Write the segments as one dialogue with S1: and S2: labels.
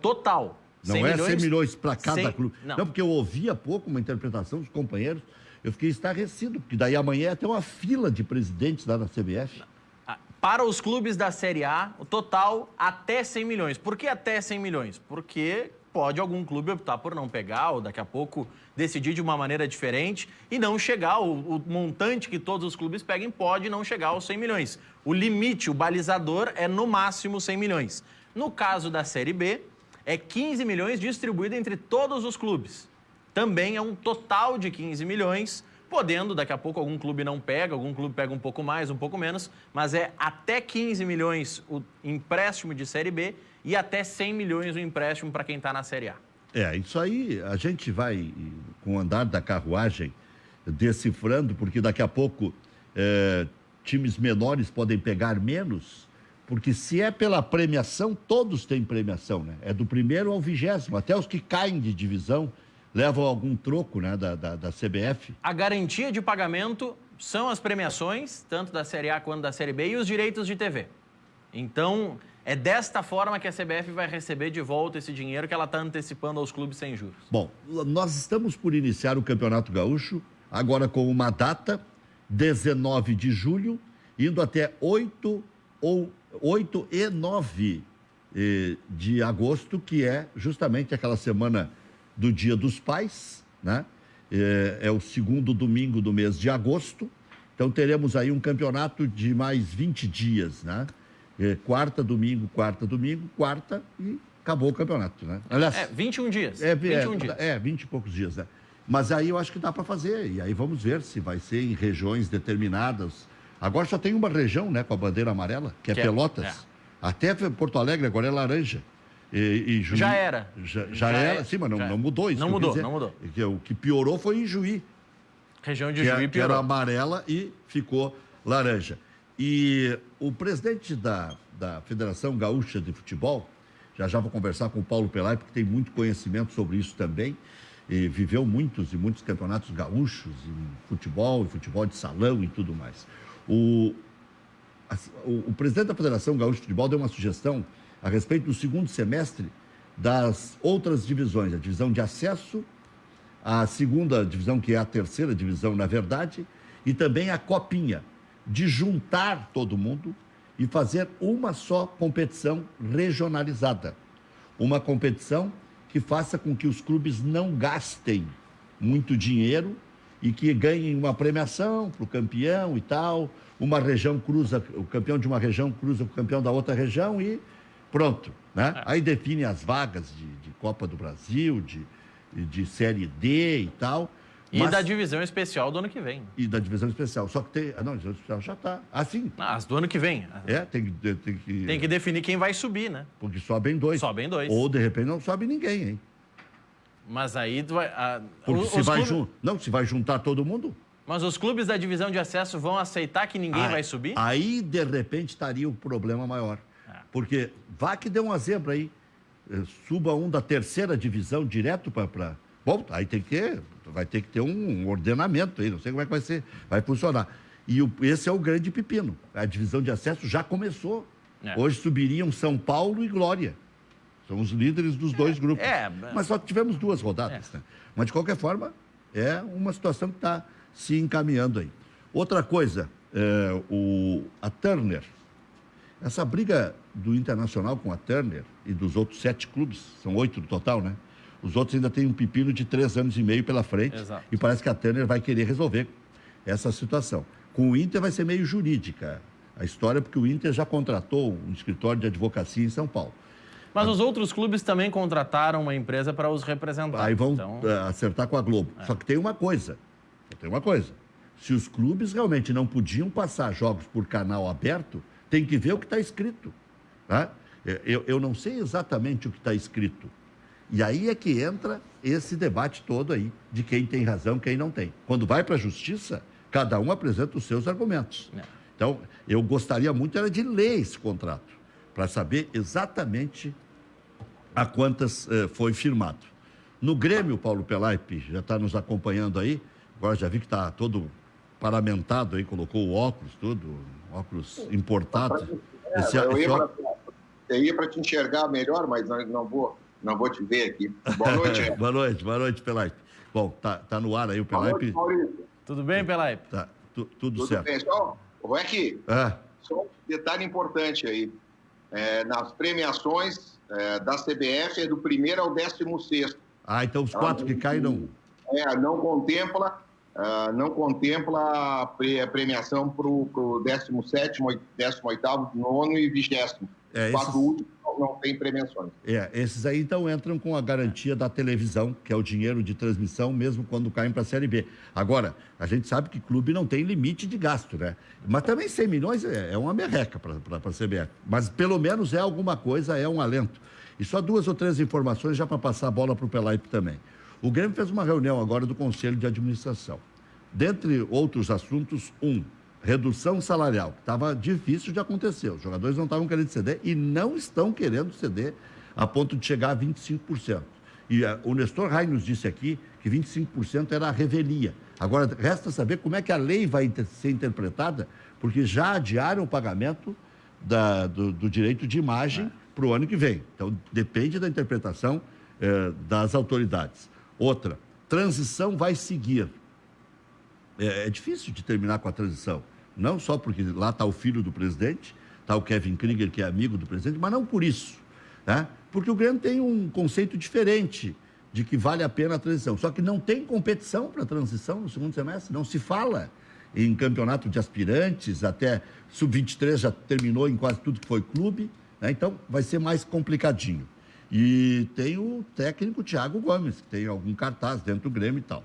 S1: Total.
S2: Não é 100 milhões para cada
S1: 100,
S2: clube.
S1: não.
S2: Não, porque eu ouvi há pouco uma interpretação dos companheiros, eu fiquei estarrecido, porque daí amanhã é até uma fila de presidentes lá na CBF.
S1: Para os clubes da Série A, o total até 100 milhões. Por que até 100 milhões? Porque pode algum clube optar por não pegar ou daqui a pouco decidir de uma maneira diferente e não chegar, o montante que todos os clubes peguem pode não chegar aos 100 milhões. O limite, o balizador é no máximo 100 milhões. No caso da Série B, é 15 milhões distribuído entre todos os clubes. Também é um total de 15 milhões, podendo, daqui a pouco, algum clube não pega, algum clube pega um pouco mais, um pouco menos, mas é até 15 milhões o empréstimo de Série B e até 100 milhões o empréstimo para quem está na Série A.
S2: Isso aí a gente vai, com o andar da carruagem, decifrando, porque daqui a pouco times menores podem pegar menos, porque se é pela premiação, todos têm premiação, né? É do primeiro ao 20º, até os que caem de divisão levam algum troco, né, da CBF.
S1: A garantia de pagamento são as premiações, tanto da Série A quanto da Série B, e os direitos de TV. Então, é desta forma que a CBF vai receber de volta esse dinheiro que ela está antecipando aos clubes sem juros.
S2: Bom, nós estamos por iniciar o Campeonato Gaúcho, agora com uma data, 19 de julho, indo até 8 e 9 de agosto, que é justamente aquela semana do Dia dos Pais, né? É o segundo domingo do mês de agosto. Então teremos aí um campeonato de mais 20 dias, né? Quarta, domingo, quarta e acabou o campeonato, né?
S1: Aliás, 21 dias. 21 dias.
S2: 20 e poucos dias, né? Mas aí eu acho que dá para fazer. E aí vamos ver se vai ser em regiões determinadas. Agora só tem uma região, né, com a bandeira amarela, que é Pelotas. Até Porto Alegre agora é laranja.
S1: Já era.
S2: Já era, sim, mas não mudou isso.
S1: Não mudou.
S2: O que piorou foi em Juí.
S1: Região de Juí piorou.
S2: Que era amarela e ficou laranja. E o presidente da Federação Gaúcha de Futebol, já vou conversar com o Paulo Pelay, porque tem muito conhecimento sobre isso também, e viveu muitos campeonatos gaúchos, em futebol de salão e tudo mais. O presidente da Federação Gaúcha de Futebol deu uma sugestão a respeito do segundo semestre das outras divisões, a divisão de acesso, a segunda divisão, que é a terceira divisão, na verdade, e também a copinha, de juntar todo mundo e fazer uma só competição regionalizada. Uma competição que faça com que os clubes não gastem muito dinheiro e que ganhem uma premiação para o campeão e tal. Uma região cruza, o campeão de uma região cruza com o campeão da outra região e pronto, né? Aí define as vagas de Copa do Brasil, de Série D e tal.
S1: E da divisão especial do ano que vem.
S2: E da divisão especial. Só que tem... Não, a divisão especial já está. Sim.
S1: As do ano que vem. Tem que definir quem vai subir, né?
S2: Porque sobem dois.
S1: Sobem dois.
S2: Ou, de repente, não sobe ninguém, hein?
S1: Mas aí tu vai...
S2: Porque se vai juntar todo mundo...
S1: Mas os clubes da divisão de acesso vão aceitar que ninguém vai subir?
S2: Aí, de repente, estaria o problema maior. Porque vá que dê uma zebra aí. Suba um da terceira divisão direto para... Bom, aí vai ter que ter um ordenamento aí, não sei como é que vai funcionar. E esse é o grande pepino. A divisão de acesso já começou. Hoje subiriam São Paulo e Glória. São os líderes dos dois grupos.
S1: É.
S2: Mas só tivemos 2 rodadas, né? Mas, de qualquer forma, é uma situação que está se encaminhando aí. Outra coisa, a Turner. Essa briga do Internacional com a Turner e dos outros 7 clubes, são 8 no total, né? Os outros ainda têm um pepino de 3 anos e meio pela frente.
S1: Exato.
S2: E parece que a Turner vai querer resolver essa situação. Com o Inter vai ser meio jurídica a história, porque o Inter já contratou um escritório de advocacia em São Paulo.
S1: Mas os outros clubes também contrataram uma empresa para os representar.
S2: Aí vão acertar com a Globo. Só que tem uma coisa. Se os clubes realmente não podiam passar jogos por canal aberto, tem que ver o que está escrito. Tá? Eu não sei exatamente o que está escrito. E aí é que entra esse debate todo aí, de quem tem razão, quem não tem. Quando vai para a justiça, cada um apresenta os seus argumentos. Então, eu gostaria muito era de ler esse contrato, para saber exatamente a quantas foi firmado. No Grêmio, Paulo Pelaipe já está nos acompanhando aí, agora já vi que está todo paramentado aí, colocou o óculos, tudo, óculos importados.
S3: Eu ia para te enxergar melhor, mas não vou te ver aqui. Boa noite.
S2: boa noite, Pelaipe. Bom, tá no ar aí o Pelaipe.
S3: Boa noite,
S1: tudo bem, Pelaipe?
S2: Tá, tudo certo.
S3: Bem. Só um detalhe importante aí. Nas premiações da CBF é do 1º ao 16º.
S2: Então os 4 que caem não...
S3: Não contempla a premiação para o 17º, 18º, 9º e 20º. Os 4 últimos não tem premiações.
S2: Esses aí então entram com a garantia da televisão, que é o dinheiro de transmissão, mesmo quando caem para a Série B. Agora, a gente sabe que clube não tem limite de gasto, né? Mas também 100 milhões é uma merreca para a CBF. Mas pelo menos é alguma coisa, é um alento. E só 2 ou 3 informações já para passar a bola para o Pelaipe também. O Grêmio fez uma reunião agora do Conselho de Administração. Dentre outros assuntos, redução salarial, que estava difícil de acontecer. Os jogadores não estavam querendo ceder e não estão querendo ceder a ponto de chegar a 25%. E o Nestor Rai nos disse aqui que 25% era a revelia. Agora, resta saber como é que a lei vai ser interpretada, porque já adiaram o pagamento do direito de imagem para o ano que vem. Então, depende da interpretação das autoridades. Outra, transição vai seguir. É difícil de terminar com a transição. Não só porque lá está o filho do presidente, está o Kevin Krieger, que é amigo do presidente, mas não por isso. Né? Porque o Grêmio tem um conceito diferente de que vale a pena a transição. Só que não tem competição para a transição no segundo semestre. Não se fala em campeonato de aspirantes, até sub-23 já terminou em quase tudo que foi clube. Né? Então, vai ser mais complicadinho. E tem o técnico Thiago Gomes, que tem algum cartaz dentro do Grêmio e tal.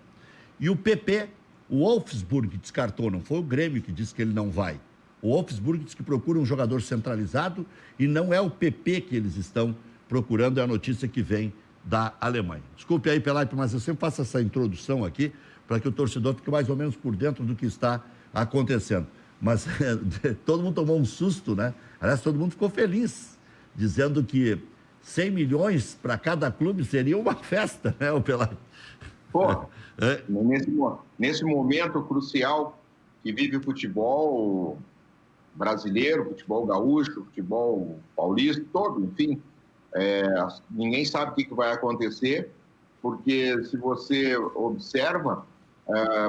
S2: E o PP, o Wolfsburg descartou, não foi o Grêmio que disse que ele não vai. O Wolfsburg disse que procura um jogador centralizado e não é o PP que eles estão procurando, é a notícia que vem da Alemanha. Desculpe aí, Pelaipe, mas eu sempre faço essa introdução aqui para que o torcedor fique mais ou menos por dentro do que está acontecendo. Mas todo mundo tomou um susto, né? Aliás, todo mundo ficou feliz, dizendo que 100 milhões para cada clube seria uma festa, né, o Pelaipe?
S3: Nesse momento crucial que vive o futebol brasileiro, futebol gaúcho, futebol paulista, todo, enfim, ninguém sabe o que vai acontecer, porque se você observa,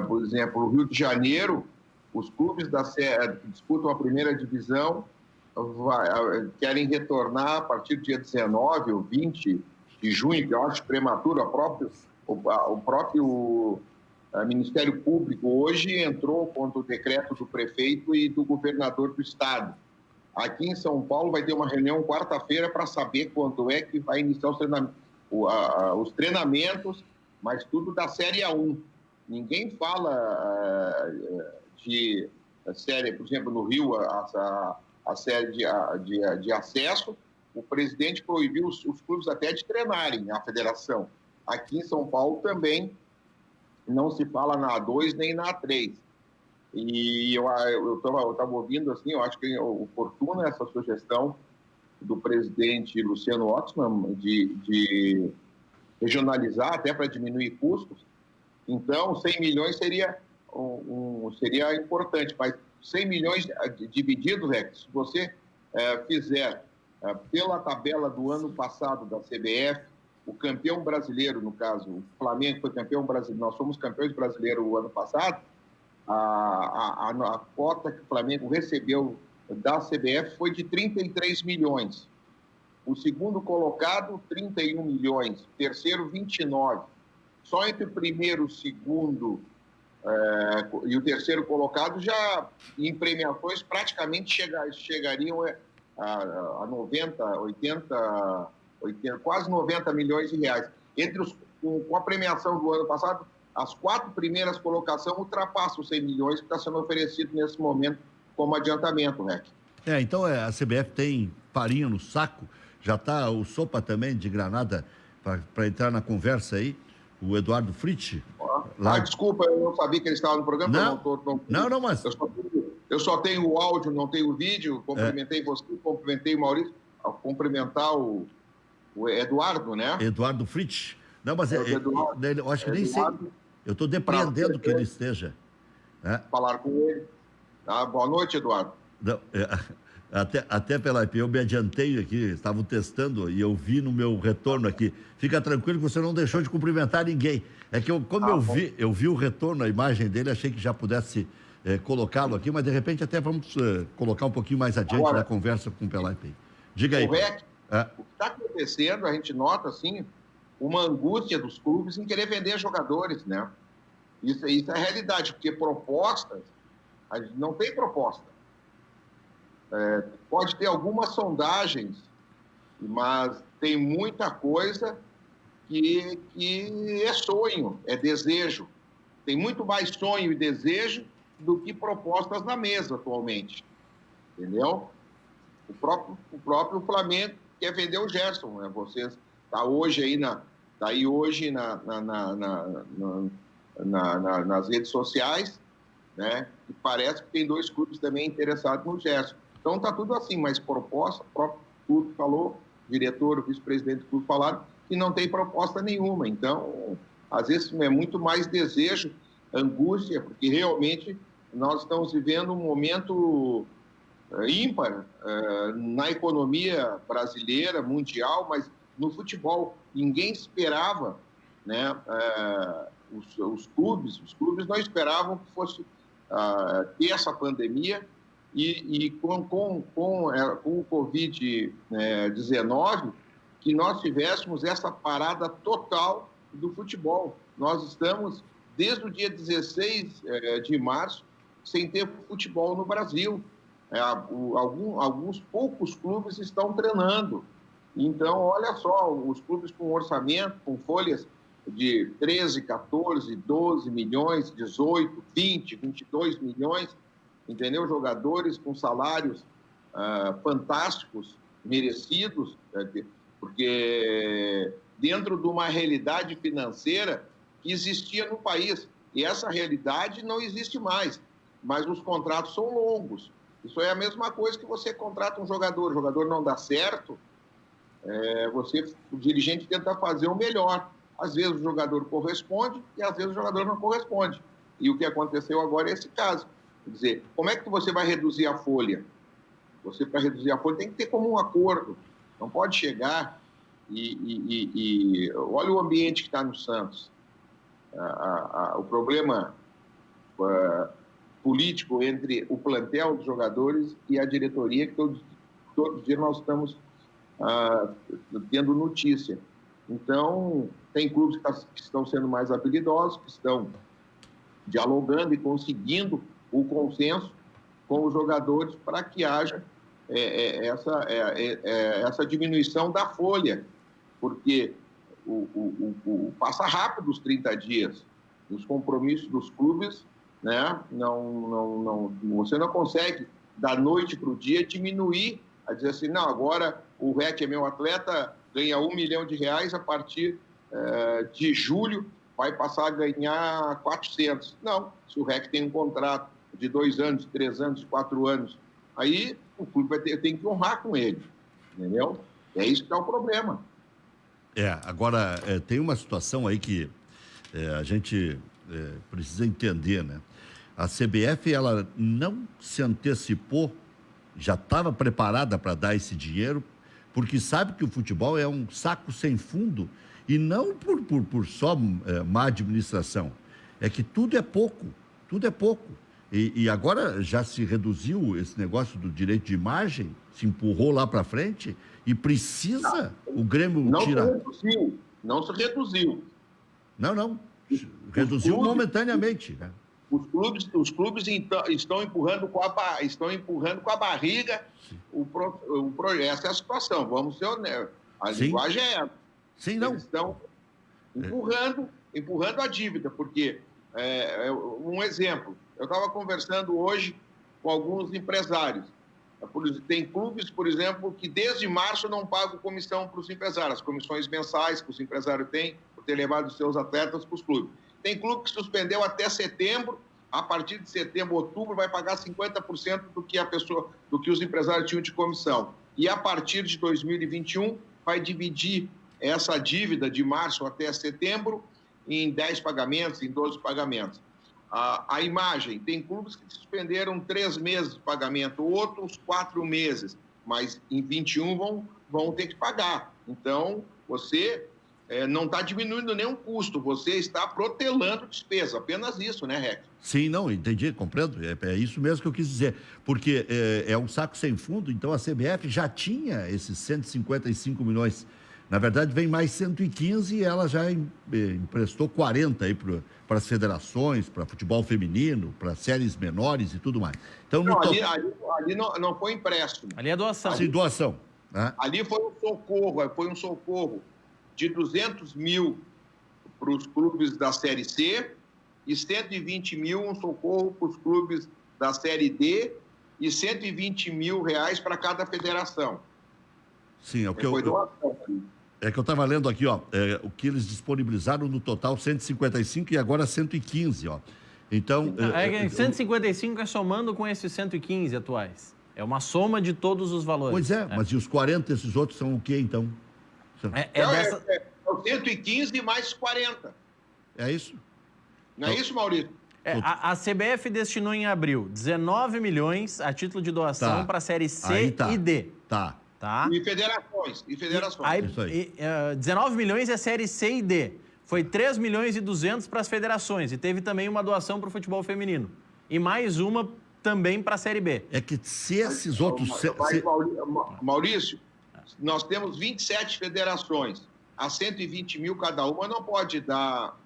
S3: por exemplo, o Rio de Janeiro, os clubes que disputam a primeira divisão querem retornar a partir do dia 19 ou 20 de junho, que eu acho prematuro. O próprio Ministério Público hoje entrou contra o decreto do prefeito e do governador do estado. Aqui em São Paulo vai ter uma reunião quarta-feira para saber quando é que vai iniciar os treinamentos, mas tudo da Série A1. Ninguém fala de série, por exemplo, no Rio, a série de acesso. O presidente proibiu os clubes até de treinarem, a federação. Aqui em São Paulo também não se fala na A2 nem na A3. E eu estava ouvindo, assim, eu acho que é oportuna essa sugestão do presidente Luciano Oxman de regionalizar até para diminuir custos. Então, 100 milhões seria importante, mas 100 milhões divididos, se você fizer pela tabela do ano passado da CBF, o campeão brasileiro, no caso, o Flamengo foi campeão brasileiro, nós fomos campeões brasileiros o ano passado, a cota que o Flamengo recebeu da CBF foi de 33 milhões. O segundo colocado, 31 milhões. O terceiro, 29. Só entre o primeiro, o segundo e o terceiro colocado, já em premiações, praticamente chegariam a 90, 80, quase 90 milhões de reais. Com a premiação do ano passado, as 4 primeiras colocações ultrapassam os 100 milhões que está sendo oferecido nesse momento como adiantamento, Rec.
S2: Então a CBF tem farinha no saco, já está o Sopa também de Granada para entrar na conversa aí, o Eduardo Fritz.
S3: Desculpa, eu não sabia que ele estava no programa.
S2: Não, mas...
S3: Eu só tenho o áudio, não tenho o vídeo. Cumprimentei você, cumprimentei o Maurício. Ao cumprimentar o Eduardo, né?
S2: Eduardo Fritz. Não, mas eu acho que nem sei. Eu estou depreendendo que ele esteja.
S3: Falar com ele. Boa noite, Eduardo.
S2: Não, até pela IP, eu me adiantei aqui, estavam testando e eu vi no meu retorno aqui. Fica tranquilo que você não deixou de cumprimentar ninguém. É que eu vi o retorno, a imagem dele, achei que já pudesse colocá-lo aqui, mas de repente até vamos colocar um pouquinho mais adiante agora, na conversa com o Pelaipe. Diga aí.
S3: O que está acontecendo, a gente nota, assim, uma angústia dos clubes em querer vender jogadores, né? Isso é a realidade, porque propostas, a gente não tem proposta. Pode ter algumas sondagens, mas tem muita coisa que é sonho, é desejo. Tem muito mais sonho e desejo do que propostas na mesa atualmente, entendeu? O próprio Flamengo quer vender o Gerson, né? Você está hoje aí nas redes sociais, né? E parece que tem 2 clubes também interessados no Gerson. Então está tudo assim, mas proposta, o próprio clube falou, o diretor, o vice-presidente do clube falaram que não tem proposta nenhuma. Então, às vezes é muito mais desejo, angústia, porque realmente nós estamos vivendo um momento ímpar na economia brasileira, mundial, mas no futebol. Ninguém esperava, né? Os clubes não esperavam que fosse ter essa pandemia e com o Covid-19 que nós tivéssemos essa parada total do futebol. Nós estamos, desde o dia 16 de março, sem ter futebol no Brasil. Alguns poucos clubes estão treinando. Então, olha só, os clubes com orçamento, com folhas de 13, 14, 12 milhões, 18, 20, 22 milhões, entendeu? Jogadores com salários fantásticos, merecidos, porque dentro de uma realidade financeira que existia no país. E essa realidade não existe mais, mas os contratos são longos. Isso é a mesma coisa que você contrata um jogador, o jogador não dá certo, o dirigente tenta fazer o melhor. Às vezes o jogador corresponde e às vezes o jogador não corresponde. E o que aconteceu agora é esse caso. Quer dizer, como é que você vai reduzir a folha? Você, para reduzir a folha, tem que ter como um acordo. Não pode chegar e olha o ambiente que está no Santos. O problema político entre o plantel dos jogadores e a diretoria, que todos os dias nós estamos tendo notícia. Então, tem clubes que estão sendo mais habilidosos, que estão dialogando e conseguindo o consenso com os jogadores para que haja essa diminuição da folha, porque passa rápido os 30 dias. Os compromissos dos clubes, né, você não consegue, da noite para o dia, diminuir, a dizer assim, não, agora o REC é meu atleta, ganha R$1 milhão, a partir de julho vai passar a ganhar 400. Não, se o REC tem um contrato de 2 anos, 3 anos, 4 anos, aí o clube tem que honrar com ele, entendeu? É isso que é o problema.
S2: Agora, tem uma situação aí que a gente precisa entender, né? A CBF, ela não se antecipou, já estava preparada para dar esse dinheiro, porque sabe que o futebol é um saco sem fundo e não por só má administração. É que tudo é pouco, tudo é pouco. E agora já se reduziu esse negócio do direito de imagem, se empurrou lá para frente e precisa o Grêmio tirar.
S3: Não se reduziu.
S2: Não. Reduziu momentaneamente, né?
S3: Os clubes estão empurrando com a barriga essa é a situação. Vamos ser honestos. A linguagem é essa.
S2: Sim, não.
S3: Eles estão empurrando a dívida, porque, um exemplo, eu estava conversando hoje com alguns empresários. Tem clubes, por exemplo, que desde março não pagam comissão para os empresários, as comissões mensais que os empresários têm por ter levado os seus atletas para os clubes. Tem clube que suspendeu até setembro, a partir de setembro, outubro, vai pagar 50% do que os empresários tinham de comissão. E a partir de 2021, vai dividir essa dívida de março até setembro em 10 pagamentos, em 12 pagamentos. A imagem, tem clubes que suspenderam 3 meses de pagamento, outros 4 meses, mas em 21 vão ter que pagar. Então, você não está diminuindo nenhum custo, você está protelando despesa, apenas isso, né, Rec?
S2: Sim, não, entendi, compreendo, é isso mesmo que eu quis dizer, porque é um saco sem fundo, então a CBF já tinha esses 155 milhões, na verdade vem mais 115 e ela já emprestou 40 aí para as federações, para futebol feminino, para séries menores e tudo mais. Então,
S3: ali não foi empréstimo.
S1: Ali é doação.
S2: Sim, doação. Né?
S3: Ali foi um socorro de 200 mil para os clubes da Série C e 120 mil um socorro para os clubes da Série D e 120 mil reais para cada federação.
S2: Sim, é o que
S3: foi doação.
S2: É que eu estava lendo aqui, ó, o que eles disponibilizaram no total 155 e agora 115, ó. Então...
S1: 155 é somando com esses 115 atuais. É uma soma de todos os valores.
S2: Pois mas e os 40, esses outros são o quê, então?
S3: É o 115 mais 40.
S2: É isso?
S3: Não é isso, Maurício?
S1: A CBF destinou em abril 19 milhões a título de doação para a Série C e D.
S2: Tá.
S3: E federações.
S1: Isso aí. 19 milhões é Série C e D. Foi 3 milhões e 200 para as federações. E teve também uma doação para o futebol feminino. E mais uma também para a Série B.
S2: É que se esses outros...
S3: Maurício, nós temos 27 federações. A 120 mil cada uma não pode dar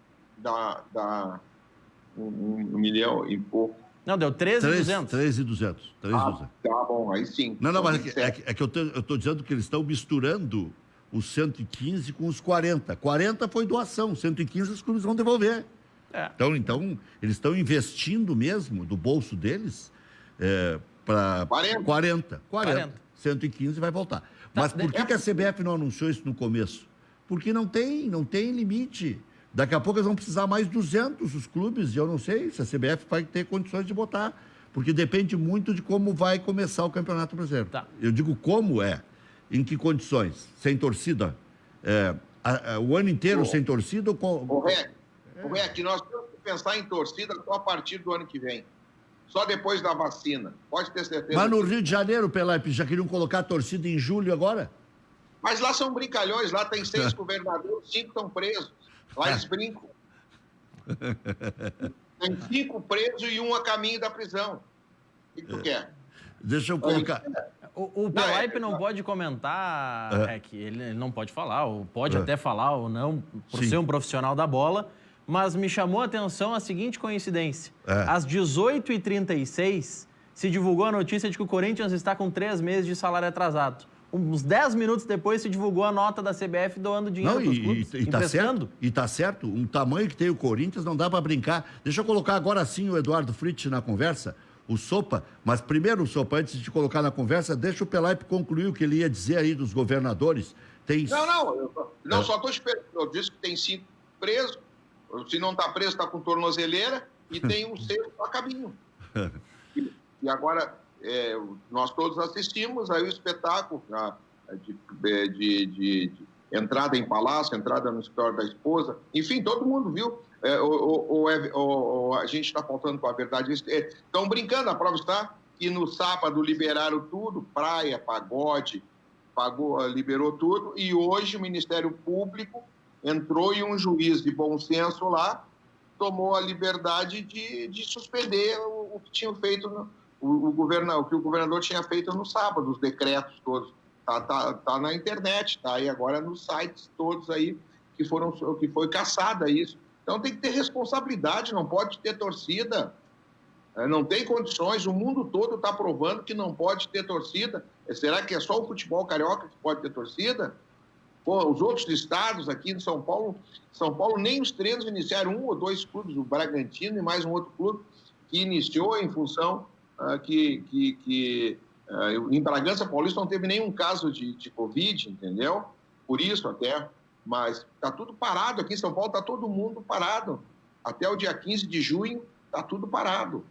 S3: 1 milhão e pouco.
S1: Não, deu 13.200.
S2: 13.200.
S3: Tá bom, aí sim.
S2: Não, mas é que eu estou dizendo que eles estão misturando os 115 com os 40. 40 foi doação, 115 os clubes vão devolver. Então, eles estão investindo mesmo do bolso deles para 40. 115 vai voltar. Mas por que a CBF não anunciou isso no começo? Porque não tem limite. Daqui a pouco eles vão precisar mais 200 os clubes, e eu não sei se a CBF vai ter condições de botar, porque depende muito de como vai começar o Campeonato Brasileiro. Eu digo como em que condições? Sem torcida? O ano inteiro sem torcida?
S3: Correto, nós temos que pensar em torcida só a partir do ano que vem. Só depois da vacina. Pode ter certeza.
S2: Mas no Rio de Janeiro, Pelaipe, já queriam colocar a torcida em julho agora?
S3: Mas lá são brincalhões, lá tem 6 governadores, 5 estão presos. Lá eles brincam. Tem 5 presos e 1 a caminho da prisão. O que tu quer?
S2: Deixa eu colocar...
S1: O Pelaipe não pode comentar, que ele não pode falar, ou pode até falar ou não, por ser um profissional da bola, mas me chamou a atenção a seguinte coincidência. Às 18h36, se divulgou a notícia de que o Corinthians está com 3 meses de salário atrasado. Uns 10 minutos depois se divulgou a nota da CBF doando dinheiro para os clubes, emprestando.
S2: E tá certo, um tamanho que tem o Corinthians não dá para brincar. Deixa eu colocar agora sim o Eduardo Fritz na conversa, o Sopa, mas primeiro, Sopa, antes de colocar na conversa, deixa o Pelaipe concluir o que ele ia dizer aí dos governadores.
S3: Só estou esperando. Eu disse que tem 5 presos, se não está preso, está com tornozeleira, e tem um 6 a caminho. E agora... nós todos assistimos aí o espetáculo de entrada em palácio, entrada no escritório da esposa, enfim, todo mundo viu. A gente está faltando com a verdade. Estão brincando, a prova está que no sábado liberaram tudo, praia, pagode, pagou, liberou tudo, e hoje o Ministério Público entrou e um juiz de bom senso lá tomou a liberdade de suspender o que tinha feito, o que o governador tinha feito no sábado, os decretos todos. Tá na internet, tá aí agora nos sites todos aí que foi caçada isso. Então tem que ter responsabilidade, não pode ter torcida, não tem condições, o mundo todo está provando que não pode ter torcida. Será que é só o futebol carioca que pode ter torcida? Pô, os outros estados aqui em São Paulo nem os treinos iniciaram, 1 ou 2 clubes, o Bragantino e mais um outro clube, que iniciou em função em Bragança Paulista não teve nenhum caso de Covid, entendeu? Por isso até, mas está tudo parado aqui em São Paulo, está todo mundo parado. Até o dia 15 de junho está tudo parado.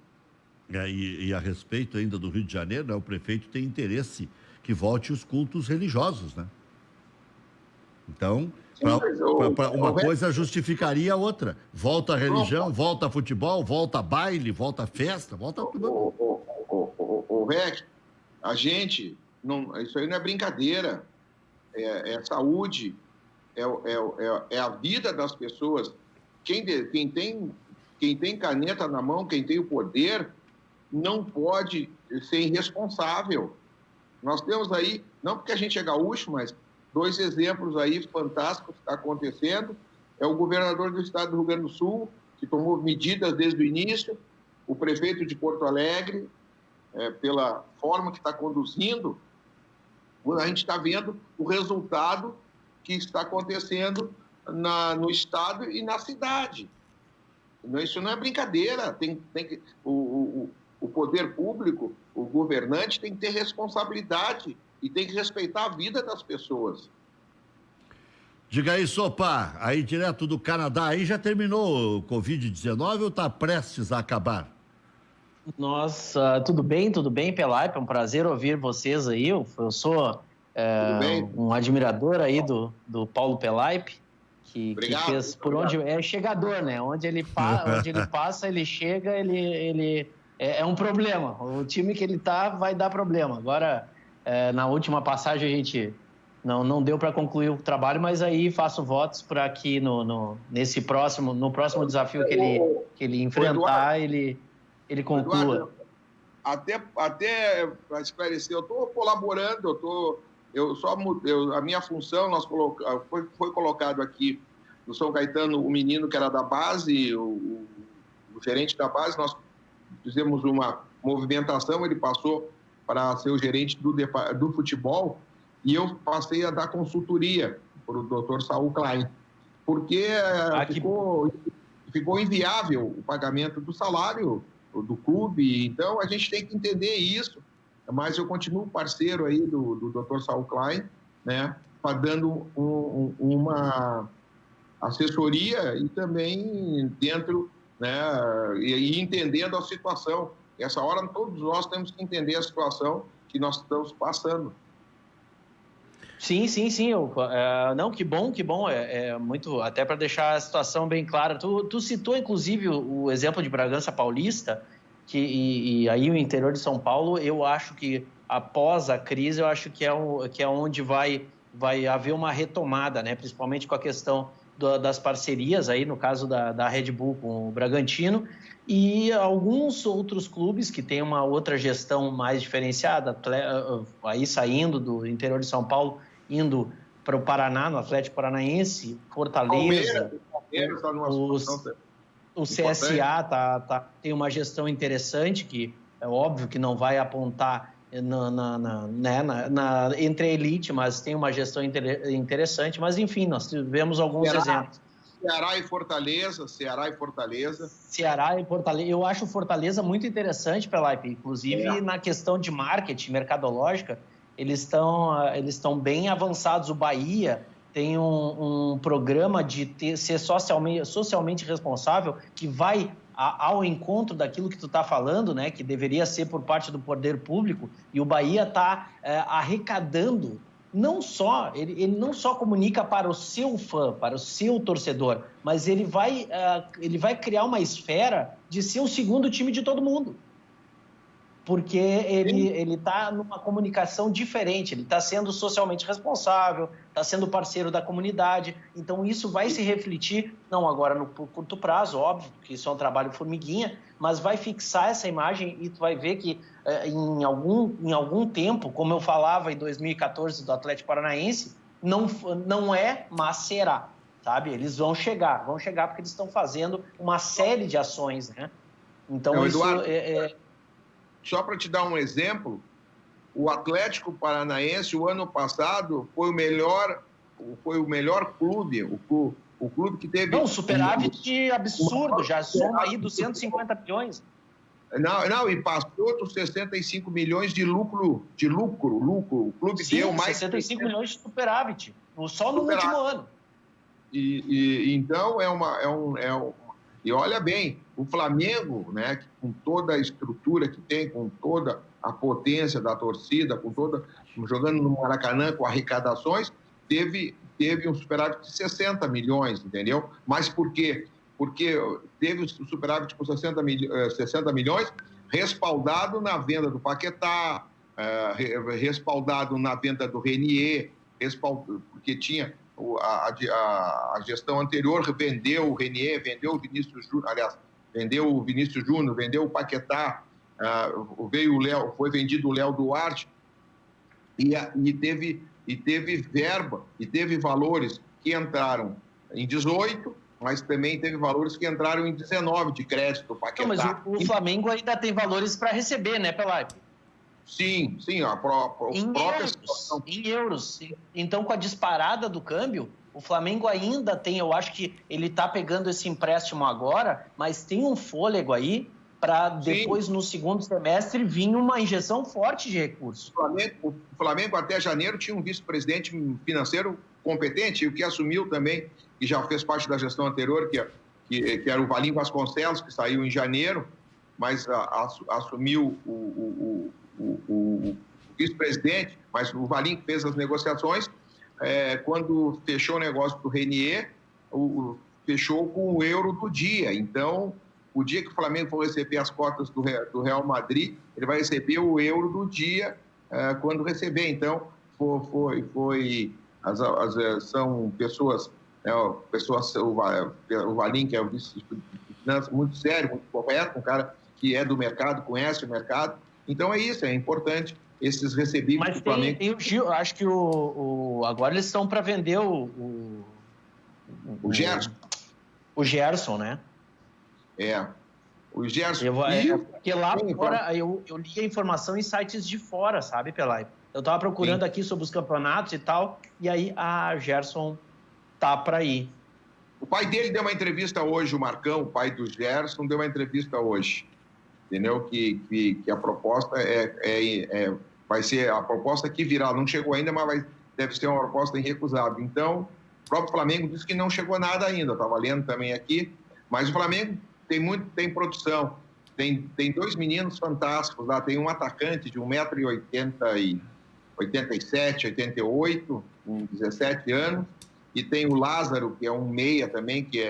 S2: E a respeito ainda do Rio de Janeiro, né, o prefeito tem interesse que volte os cultos religiosos, né? Então, uma coisa justificaria a outra. Volta a religião, volta a futebol, volta a baile, volta a festa, volta tudo.
S3: O Rec, a gente, isso aí não é brincadeira, é saúde, é a vida das pessoas. Quem tem caneta na mão, quem tem o poder, não pode ser irresponsável. Nós temos aí, não porque a gente é gaúcho, mas 2 exemplos aí fantásticos que está acontecendo. É o governador do estado do Rio Grande do Sul, que tomou medidas desde o início, o prefeito de Porto Alegre, pela forma que está conduzindo, a gente está vendo o resultado que está acontecendo no estado e na cidade. Isso não é brincadeira. O poder público, o governante, tem que ter responsabilidade e tem que respeitar a vida das pessoas.
S2: Diga aí, Sopa, aí direto do Canadá, aí já terminou o Covid-19 ou está prestes a acabar?
S4: Nossa, tudo bem, Pelaipe? É um prazer ouvir vocês aí. Eu sou um admirador aí do Paulo Pelaipe, que fez por onde é chegador, né? Onde ele passa, ele chega, ele é um problema. O time que ele tá vai dar problema. Agora, na última passagem a gente não deu para concluir o trabalho, mas aí faço votos para que no próximo desafio que ele enfrentar, ele conclua.
S3: Eduardo, até para esclarecer, eu estou colaborando, a minha função, foi colocado aqui no São Caetano, o menino que era da base, o gerente da base, nós fizemos uma movimentação, ele passou para ser o gerente do futebol, e eu passei a dar consultoria para o Dr. Saul Klein, porque ficou inviável o pagamento do salário do clube, então a gente tem que entender isso, mas eu continuo parceiro aí do Dr. Saul Klein, né, dando uma assessoria e também dentro, né, e entendendo a situação. Essa hora todos nós temos que entender a situação que nós estamos passando.
S4: Sim. Não, que bom. Muito, até para deixar a situação bem clara. Tu citou, inclusive, o exemplo de Bragança Paulista, e aí o interior de São Paulo, eu acho que após a crise, eu acho que é onde vai haver uma retomada, né? Principalmente com a questão das parcerias, aí no caso da Red Bull com o Bragantino, e alguns outros clubes que têm uma outra gestão mais diferenciada, aí saindo do interior de São Paulo, indo para o Paraná, no Atlético Paranaense, Fortaleza, o CSA tem uma gestão interessante, que é óbvio que não vai apontar entre a elite, mas tem uma gestão interessante, mas enfim, nós tivemos alguns exemplos.
S3: Ceará e Fortaleza.
S4: Eu acho o Fortaleza muito interessante, Pelaipe, inclusive na questão de marketing, mercadológica, eles estão bem avançados. O Bahia tem um programa de ser socialmente responsável, que vai ao encontro daquilo que tu está falando, né, que deveria ser por parte do poder público, e o Bahia está arrecadando. Ele não só comunica para o seu fã, para o seu torcedor, mas ele vai criar uma esfera de ser o segundo time de todo mundo. porque ele está numa comunicação diferente, ele está sendo socialmente responsável, está sendo parceiro da comunidade, então isso vai se refletir, não agora no curto prazo, óbvio, porque isso é um trabalho formiguinha, mas vai fixar essa imagem e tu vai ver que em algum tempo, como eu falava em 2014 do Atlético Paranaense, não é, mas será, sabe? Eles vão chegar porque eles estão fazendo uma série de ações, né? Então,
S3: Eduardo, só para te dar um exemplo, o Atlético Paranaense, o ano passado, foi o melhor clube, o clube que teve...
S4: Não, superávit absurdo, já soma aí 250 milhões.
S3: Não, e passou dos 65 milhões de lucro. O clube deu mais...
S4: 65 milhões de superávit, só no último ano.
S3: E então, e olha bem, o Flamengo, né, com toda a estrutura que tem, com toda a potência da torcida, jogando no Maracanã com arrecadações, teve um superávit de 60 milhões, entendeu? Mas por quê? Porque teve o superávit com 60 milhões respaldado na venda do Paquetá, respaldado na venda do Renier, porque tinha a gestão anterior vendeu o Renier, vendeu o Vinícius Júnior, aliás, vendeu o Vinícius Júnior, vendeu o Paquetá, veio o Léo, foi vendido o Léo Duarte, e teve verba, e teve valores que entraram em 18, mas também teve valores que entraram em 19 de crédito, Paquetá.
S4: Não, mas o Flamengo ainda tem valores para receber, né, Pelaipe?
S3: Sim,
S4: em euros. Então, com a disparada do câmbio, o Flamengo ainda tem, eu acho que ele está pegando esse empréstimo agora, mas tem um fôlego aí para depois, no segundo semestre, vir uma injeção forte de recursos.
S3: O Flamengo até janeiro tinha um vice-presidente financeiro competente, e o que assumiu também, que já fez parte da gestão anterior, que era o Valim Vasconcelos, que saiu em janeiro, mas assumiu o vice-presidente, mas o Valim fez as negociações. Quando fechou o negócio do Renier, fechou com o euro do dia. Então, o dia que o Flamengo for receber as cotas do Real Madrid, ele vai receber o euro do dia quando receber. Então, são pessoas, o Valim, que é o vice-presidente, muito sério, muito correto, um cara que é do mercado, conhece o mercado. Então é isso, é importante esses recebíveis do Flamengo.
S4: Tem o Gil, acho que agora eles estão para vender o
S3: Gerson.
S4: O Gerson, né?
S3: O Gerson.
S4: Porque lá fora, eu li a informação em sites de fora, sabe, Pelai? Eu estava procurando aqui sobre os campeonatos e tal, e aí a Gerson tá para ir.
S3: O pai dele deu uma entrevista hoje, o Marcão, o pai do Gerson, deu uma entrevista hoje. Entendeu? Que a proposta vai ser a proposta que virá. Não chegou ainda, mas deve ser uma proposta irrecusável. Então, o próprio Flamengo disse que não chegou nada ainda. Estava lendo também aqui. Mas o Flamengo tem produção. Tem dois meninos fantásticos lá. Tem um atacante de 1,87 m, 88, com 17 anos. E tem o Lázaro, que é um meia também, que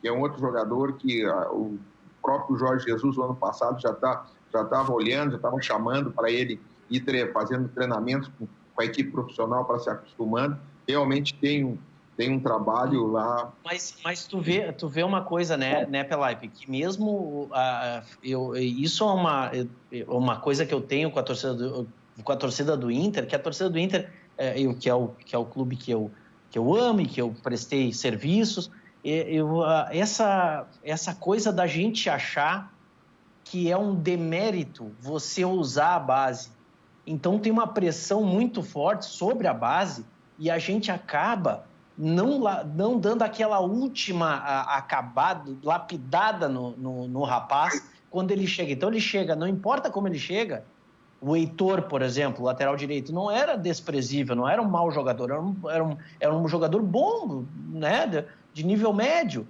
S3: é um outro jogador que o próprio Jorge Jesus, no ano passado, já estava olhando, já estava chamando para ele ir fazendo treinamentos com a equipe profissional para se acostumando. Realmente tem um trabalho lá.
S4: Mas tu vê uma coisa, né Pelaipe, que mesmo isso é uma coisa que eu tenho com a torcida do Inter, que a torcida do Inter, que é o clube que eu amo e que eu prestei serviços. Essa coisa da gente achar que é um demérito você usar a base. Então tem uma pressão muito forte sobre a base e a gente acaba não dando aquela última lapidada no rapaz quando ele chega. Então ele chega, não importa como ele chega. O Heitor, por exemplo, lateral direito, não era desprezível, não era um mau jogador, era um jogador bom, né? De nível médio,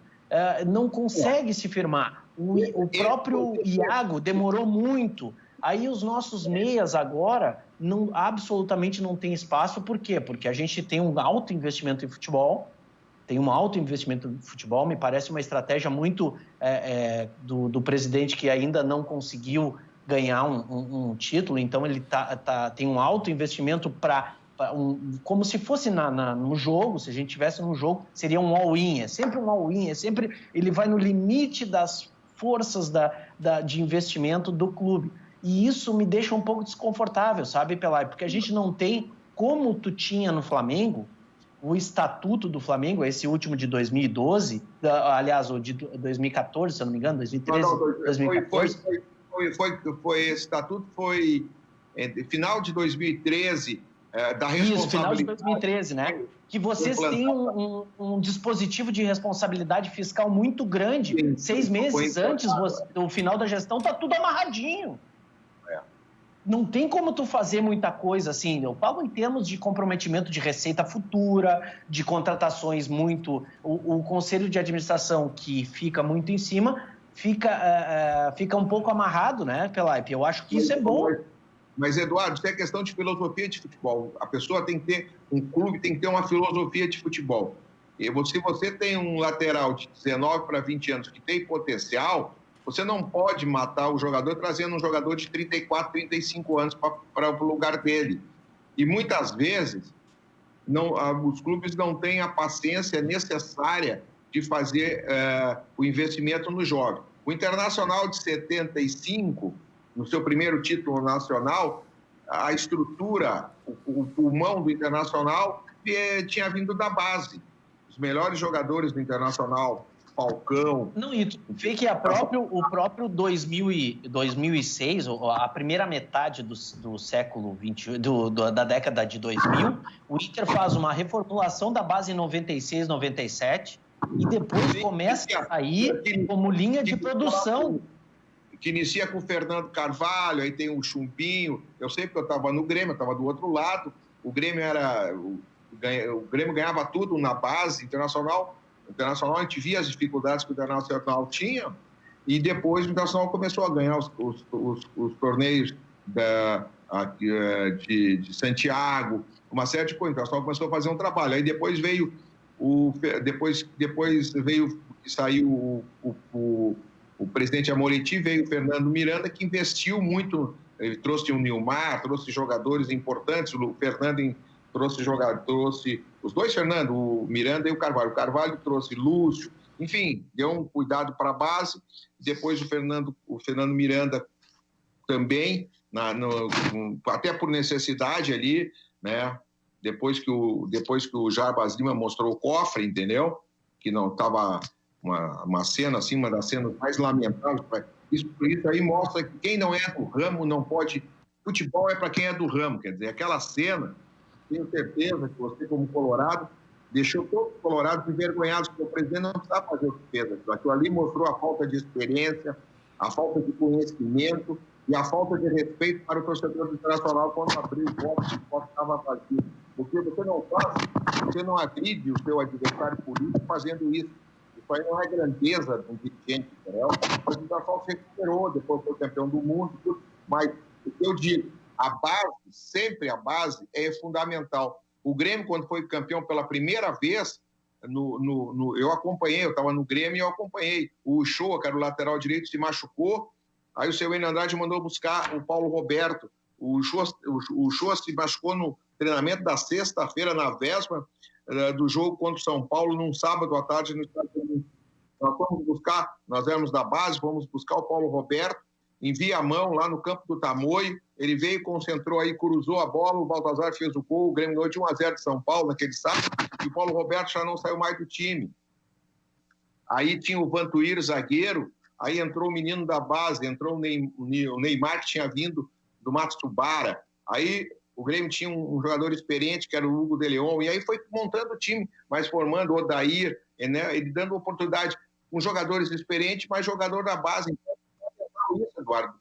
S4: não consegue se firmar. O próprio Iago demorou muito. Aí os nossos meias agora absolutamente não tem espaço. Por quê? Porque a gente tem um alto investimento em futebol, me parece uma estratégia muito do presidente que ainda não conseguiu ganhar um título, então ele tem um alto investimento como se fosse no jogo, se a gente tivesse no jogo, seria um all-in, é sempre um all-in, ele vai no limite das forças de investimento do clube. E isso me deixa um pouco desconfortável, sabe, Pelai? Porque a gente não tem, como tu tinha no Flamengo, o estatuto do Flamengo, esse último de 2012, aliás, o de 2014, se eu não me engano, 2013, 2014.
S3: Esse estatuto foi final de 2013, da responsabilidade...
S4: Isso, final de 2013, né? Que vocês têm um dispositivo de responsabilidade fiscal muito grande. Sim, 6 meses antes do final da gestão, tá tudo amarradinho. Não tem como tu fazer muita coisa assim. Eu falo em termos de comprometimento de receita futura, de contratações muito... O conselho de administração, que fica muito em cima, fica um pouco amarrado, né, Pelaipe? Eu acho que isso é bom.
S3: Mas, Eduardo, isso é questão de filosofia de futebol. A pessoa tem que ter, um clube tem que ter uma filosofia de futebol. E se você tem um lateral de 19 para 20 anos que tem potencial, você não pode matar o jogador trazendo um jogador de 34, 35 anos para o lugar dele. E muitas vezes os clubes não têm a paciência necessária de fazer o investimento no jovem. O Internacional de 75, no seu primeiro título nacional, a estrutura, o pulmão do Internacional tinha vindo da base. Os melhores jogadores do Internacional, Falcão...
S4: Não, e tu vê que o próprio 2006, a primeira metade do século XX, da década de 2000, o Inter faz uma reformulação da base em 96, 97, e depois começa a sair como linha de produção.
S3: Que inicia com o Fernando Carvalho, aí tem o Chumbinho. Eu sei porque eu estava no Grêmio, eu estava do outro lado. O Grêmio ganhava tudo na base. Internacional, a gente via as dificuldades que o Internacional tinha, e depois o Internacional começou a ganhar os torneios de Santiago, uma série de coisas. O Internacional começou a fazer um trabalho. Aí depois veio saiu o presidente Amoretti, veio o Fernando Miranda, que investiu muito. Ele trouxe o Nilmar, trouxe jogadores importantes. O Fernando trouxe os dois Fernando, o Miranda e o Carvalho. O Carvalho trouxe Lúcio, enfim, deu um cuidado para a base. Depois o Fernando Miranda também, até por necessidade ali, né? Depois que o Jarbas Lima mostrou o cofre, entendeu? Que não estava uma cena assim, uma das cenas mais lamentáveis. Isso aí mostra que quem não é do ramo não pode... Futebol é para quem é do ramo, quer dizer, aquela cena, tenho certeza que você, como colorado, deixou todos os colorados envergonhados, porque o presidente não precisava fazer o que fez. Aquilo ali mostrou a falta de experiência, a falta de conhecimento e a falta de respeito para o torcedor do Internacional quando abriu o copo estava vazio. Porque você não agride o seu adversário político fazendo isso. Isso aí não é grandeza de um dirigente, entendeu? Mas o Internacional se recuperou, depois foi campeão do mundo, mas o que eu digo, sempre a base é fundamental. O Grêmio, quando foi campeão pela primeira vez, eu acompanhei, eu estava no Grêmio e eu acompanhei. O Uchoa, que era o lateral direito, se machucou, aí o seu Enio Andrade mandou buscar o Paulo Roberto. O Uchoa se machucou no treinamento da sexta-feira, na véspera do jogo contra o São Paulo, num sábado à tarde no Estado Unido. Nós éramos da base, fomos buscar o Paulo Roberto, envia a mão lá no campo do Tamoio, ele veio, concentrou aí, cruzou a bola, o Baltazar fez o gol, o Grêmio ganhou de 1-0 de São Paulo naquele sábado, e o Paulo Roberto já não saiu mais do time. Aí tinha o Vantuír, zagueiro, aí entrou o menino da base, entrou o Neymar, que tinha vindo do Matsubara, aí o Grêmio tinha um jogador experiente, que era o Hugo de Leon, e aí foi montando o time, mas formando o Odair, né, ele dando oportunidade com jogadores experientes, mas jogador da base. Então, isso, Eduardo.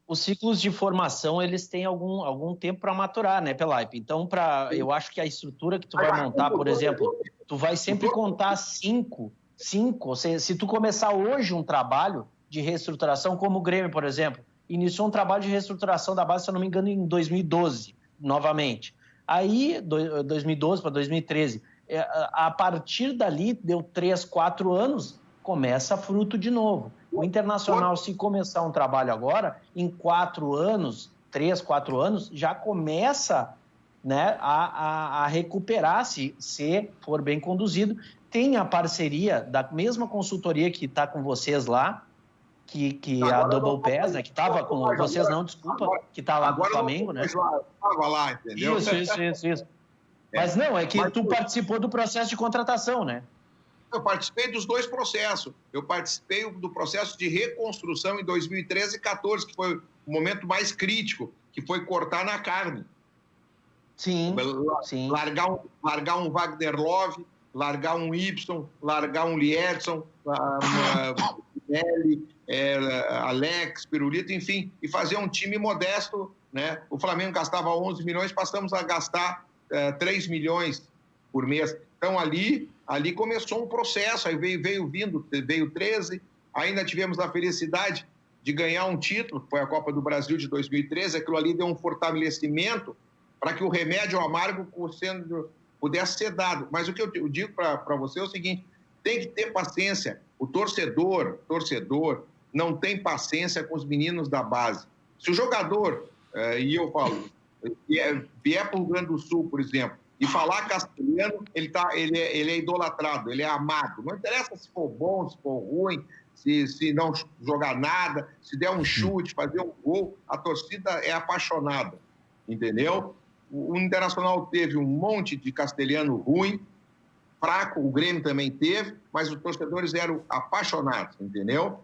S4: Os ciclos de formação, eles têm algum tempo para maturar, né, Pelaipe? Então, eu acho que a estrutura que tu vai montar, por exemplo, tu vai sempre contar cinco. Ou seja, se tu começar hoje um trabalho de reestruturação, como o Grêmio, por exemplo, iniciou um trabalho de reestruturação da base, se eu não me engano, em 2012, novamente. Aí, 2012 para 2013, a partir dali, deu 3, 4 anos, começa fruto de novo. O Internacional, se começar um trabalho agora, em 4 anos, 3, 4 anos, já começa, né, a recuperar, se for bem conduzido. Tem a parceria da mesma consultoria que está com vocês lá, que a Double Pass, né, que estava com vocês, não, desculpa, que está lá com o Flamengo, né?
S3: Estava lá, entendeu?
S4: Isso. Mas não, é que tu participou do processo de contratação, né?
S3: Eu participei dos 2 processos. Eu participei do processo de reconstrução em 2013 e 2014, que foi o momento mais crítico, que foi cortar na carne.
S4: Sim.
S3: Largar um Wagner Love, largar um Y, largar um Lierson, Alex, Pirulito, enfim, e fazer um time modesto, né? O Flamengo gastava 11 milhões, passamos a gastar 3 milhões por mês. Então, ali começou um processo, aí veio 13, ainda tivemos a felicidade de ganhar um título, que foi a Copa do Brasil de 2013, aquilo ali deu um fortalecimento para que o remédio amargo pudesse ser dado. Mas o que eu digo para você é o seguinte, tem que ter paciência. O torcedor não tem paciência com os meninos da base. Se o jogador, e eu falo, vier para o Rio Grande do Sul, por exemplo, e falar castelhano, ele é idolatrado, ele é amado. Não interessa se for bom, se for ruim, se não jogar nada, se der um chute, fazer um gol, a torcida é apaixonada, entendeu? O Internacional teve um monte de castelhano ruim, fraco, o Grêmio também teve, mas os torcedores eram apaixonados, entendeu?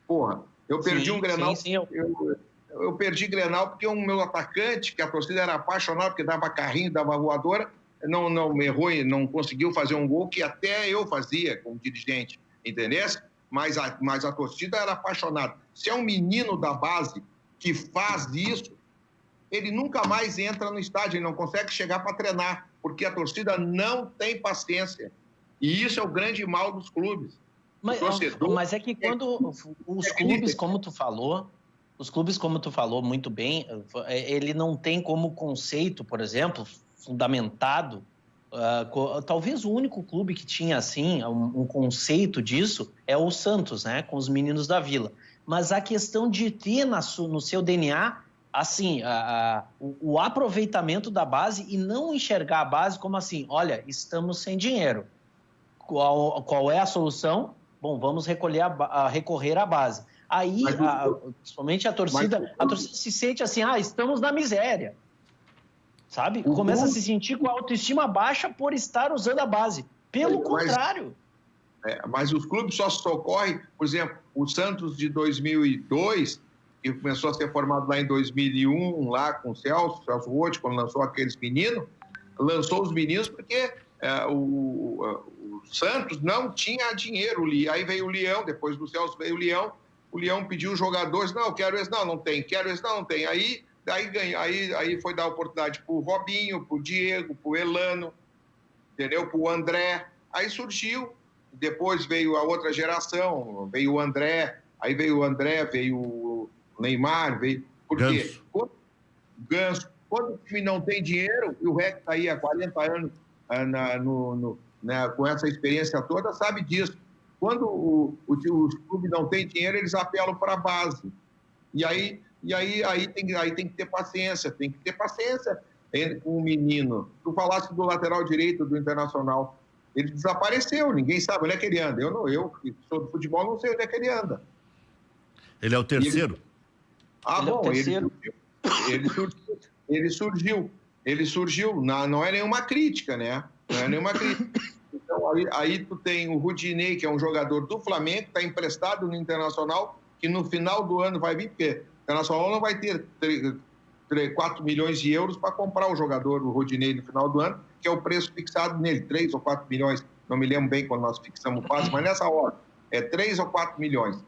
S3: Porra, eu perdi um Grenal... Eu perdi Grenal porque o meu atacante, que a torcida era apaixonada, porque dava carrinho, dava voadora, não errou e não conseguiu fazer um gol que até eu fazia como dirigente, entendeu? Mas a torcida era apaixonada. Se é um menino da base que faz isso, ele nunca mais entra no estádio, ele não consegue chegar para treinar, porque a torcida não tem paciência. E isso é o grande mal dos clubes.
S4: Mas é que quando os clubes, como tu falou muito bem, ele não tem como conceito, por exemplo, fundamentado. Talvez o único clube que tinha assim um conceito disso é o Santos, né, com os meninos da Vila. Mas a questão de ter no seu DNA assim o aproveitamento da base e não enxergar a base como assim, olha, estamos sem dinheiro. Qual é a solução? Bom, vamos recorrer à base. Aí, principalmente a torcida se sente assim, estamos na miséria. Sabe? Começa a se sentir com a autoestima baixa por estar usando a base. Pelo contrário.
S3: Mas os clubes só socorrem, por exemplo, o Santos de 2002, que começou a ser formado lá em 2001, lá com o Celso Roth, quando lançou aqueles meninos, lançou os meninos porque o Santos não tinha dinheiro. Aí veio o Leão, depois do Celso veio o Leão pediu os jogadores, não, eu quero esse, não tem, quero esse, não tem. Aí foi dar oportunidade pro Robinho, pro Diego, pro Elano, entendeu? Pro André. Aí surgiu, depois veio a outra geração, veio o André, veio o Neymar, veio... Por quê? Ganso. Quando o time não tem dinheiro, e o REC está aí há 40 anos com essa experiência toda, sabe disso. Quando os clubes não têm dinheiro, eles apelam para a base. E aí tem que ter paciência. Tem que ter paciência com o menino. Tu falasse do lateral direito do Internacional. Ele desapareceu, ninguém sabe onde é que ele anda. Eu que sou do futebol, não sei onde é que ele anda.
S2: Ele é o terceiro?
S3: Ele surgiu. Não é nenhuma crítica, né? Não é nenhuma crítica. Então, aí tu tem o Rudinei, que é um jogador do Flamengo, que está emprestado no Internacional, que no final do ano vai vir, porque o Internacional não vai ter 4 milhões de euros para comprar o jogador, o Rudinei, no final do ano, que é o preço fixado nele, 3 ou 4 milhões, não me lembro bem quando nós fixamos o passe, mas nessa hora, é 3 ou 4 milhões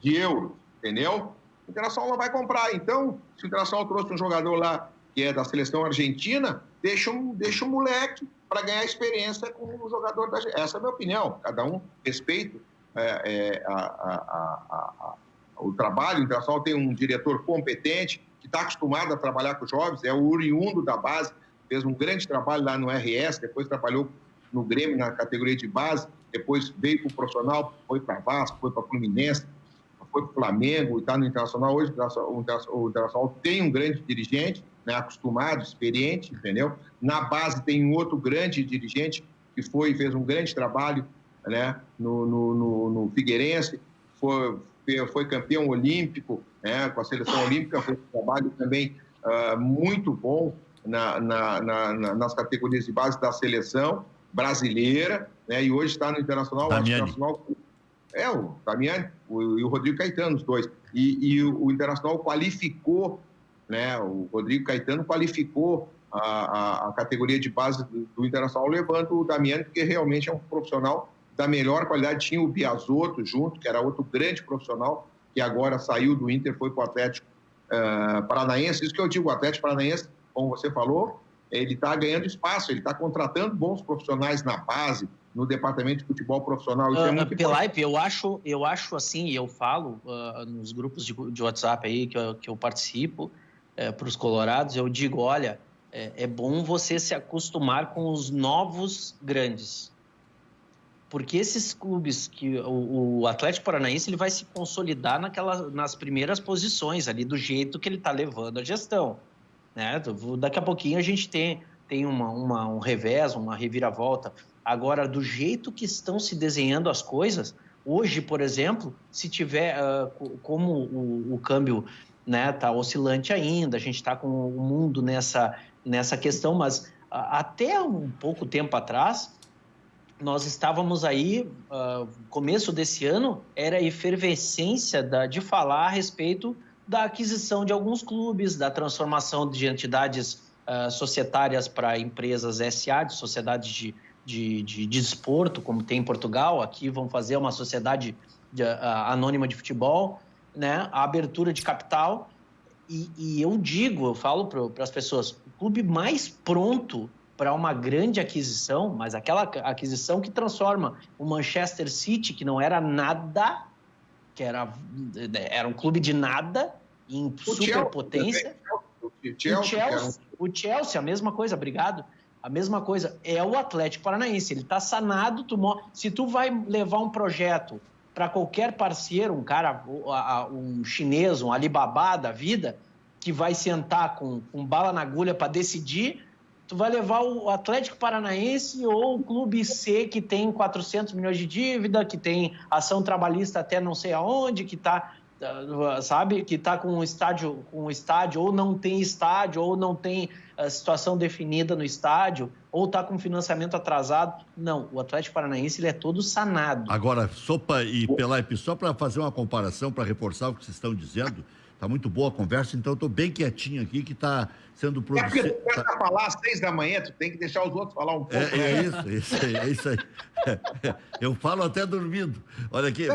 S3: de euros, entendeu? O Internacional não vai comprar. Então, se o Internacional trouxe um jogador lá, que é da seleção argentina, deixa o moleque para ganhar experiência com o jogador da... Essa é a minha opinião. Cada um respeita o trabalho. O Internacional tem um diretor competente, que está acostumado a trabalhar com jovens, é o oriundo da base, fez um grande trabalho lá no RS, depois trabalhou no Grêmio, na categoria de base, depois veio para o profissional, foi para Vasco, foi para Fluminense, foi para o Flamengo, está no Internacional. Hoje o Internacional tem um grande dirigente, né, acostumado, experiente, entendeu? Na base tem um outro grande dirigente que fez um grande trabalho, né, no Figueirense, foi campeão olímpico, né, com a seleção olímpica, fez um trabalho também muito bom nas categorias de base da seleção brasileira, né, e hoje está no Internacional. O Damiani e o Rodrigo Caetano, os dois. E o Internacional qualificou, né, o Rodrigo Caetano qualificou a categoria de base do Internacional, levando o Damiani, porque realmente é um profissional da melhor qualidade. Tinha o Biasotto junto, que era outro grande profissional, que agora saiu do Inter, foi para o Atlético Paranaense. Isso que eu digo, o Atlético Paranaense, como você falou, ele está ganhando espaço, ele está contratando bons profissionais na base, no departamento de futebol profissional. Isso é muito
S4: Pelaipe, eu acho assim, e eu falo nos grupos de WhatsApp aí que eu participo, para os colorados, eu digo, olha, é bom você se acostumar com os novos grandes. Porque esses clubes, que o Atlético Paranaense, ele vai se consolidar nas primeiras posições ali, do jeito que ele está levando a gestão, né? Daqui a pouquinho a gente tem um revés, uma reviravolta. Agora, do jeito que estão se desenhando as coisas, hoje, por exemplo, se tiver, como o câmbio, né, tá oscilante ainda, a gente está com o mundo nessa questão, mas até um pouco tempo atrás, nós estávamos aí, começo desse ano, era a efervescência de falar a respeito da aquisição de alguns clubes, da transformação de entidades societárias para empresas SA, de sociedades de desporto, como tem em Portugal. Aqui vão fazer uma sociedade anônima de futebol, né? A abertura de capital. E eu falo para as pessoas, o clube mais pronto para uma grande aquisição, mas aquela aquisição que transforma o Manchester City, que não era nada, que era um clube de nada, em superpotência. O Chelsea, a mesma coisa, obrigado. A mesma coisa, é o Atlético Paranaense, ele está sanado. Se tu vai levar um projeto para qualquer parceiro, um cara, um chinês, um Alibaba da vida, que vai sentar com bala na agulha para decidir, tu vai levar o Atlético Paranaense ou o Clube C, que tem 400 milhões de dívida, que tem ação trabalhista até não sei aonde, que está... sabe, que está com um estádio, ou não tem estádio, ou não tem a situação definida no estádio, ou está com financiamento atrasado. Não, o Atlético Paranaense, ele é todo sanado.
S2: Agora, Sopa e Pelaipe, só para fazer uma comparação, para reforçar o que vocês estão dizendo, está muito boa a conversa, então eu estou bem quietinho aqui, que está sendo produzido.
S3: Porque tu começa a falar às 6 da manhã, tu tem que deixar os outros falar um pouco.
S2: É isso aí. Eu falo até dormindo. Olha aqui,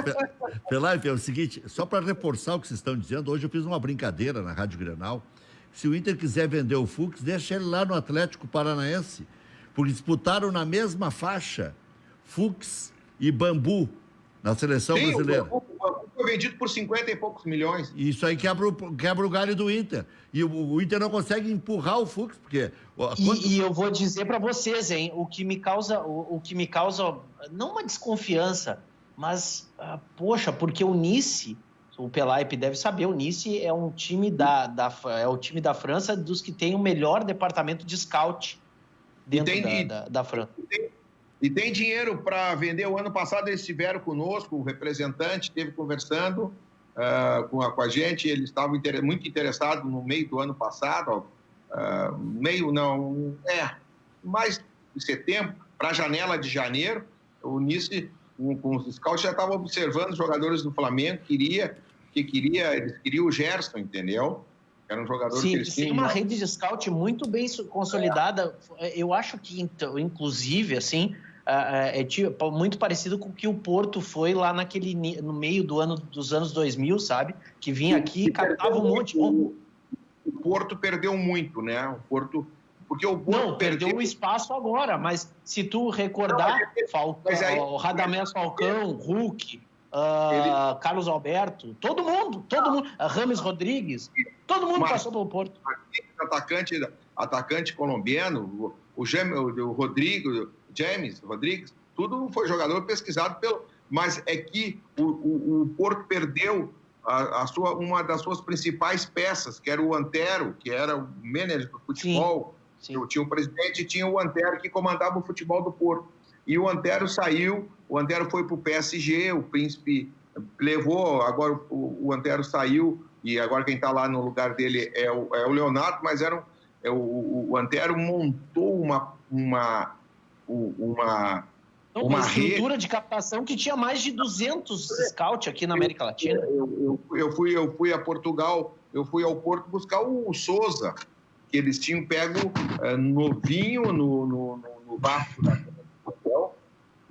S2: Pelaipe, é o seguinte, só para reforçar o que vocês estão dizendo, hoje eu fiz uma brincadeira na Rádio Grenal. Se o Inter quiser vender o Fux, deixa ele lá no Atlético Paranaense, porque disputaram na mesma faixa Fux e Bambu na seleção brasileira.
S3: O Bambu foi vendido por 50 e poucos milhões.
S2: Isso aí quebra o galho do Inter. E o Inter não consegue empurrar o Fux, porque...
S4: E eu vou dizer para vocês, hein, o que me causa não uma desconfiança, mas, poxa, porque o Nice, o Pelaipe deve saber, o Nice é um time é o time da França dos que tem o melhor departamento de scout dentro da França.
S3: E tem dinheiro para vender. O ano passado eles estiveram conosco, o representante esteve conversando com a gente, eles estavam muito interessados no meio do ano passado, mais de setembro, para a janela de janeiro. O Nice, com os scouts, já estava observando os jogadores do Flamengo, eles queriam o Gerson, era um jogador que eles tinham.
S4: Sim, uma rede de scout muito bem consolidada. Eu acho que, inclusive, assim, muito parecido com o que o Porto foi lá no meio dos anos 2000, sabe? Que vinha aqui e captava um monte.
S3: O Porto perdeu muito, né? Porque o Porto
S4: perdeu o espaço agora, mas se tu recordar, o Radamés Falcão, Hulk, Carlos Alberto, todo mundo, Rames Rodrigues, todo mundo passou pelo Porto.
S3: Atacante colombiano, o Rodrigo, James Rodrigues, tudo foi jogador pesquisado mas é que o Porto perdeu uma das suas principais peças, que era o Antero, que era o manager do futebol.
S4: Sim.
S3: Eu tinha o presidente e tinha o Antero que comandava o futebol do Porto. E o Antero saiu, o Antero foi para o PSG, o Príncipe levou, agora o Antero saiu, e agora quem está lá no lugar dele é o Leonardo, mas o Antero montou uma
S4: estrutura
S3: rede
S4: de captação que tinha mais de 200 scouts aqui na América Latina.
S3: Eu fui a Portugal, eu fui ao Porto buscar o Sousa, que eles tinham pego novinho no Vasco da Portugal,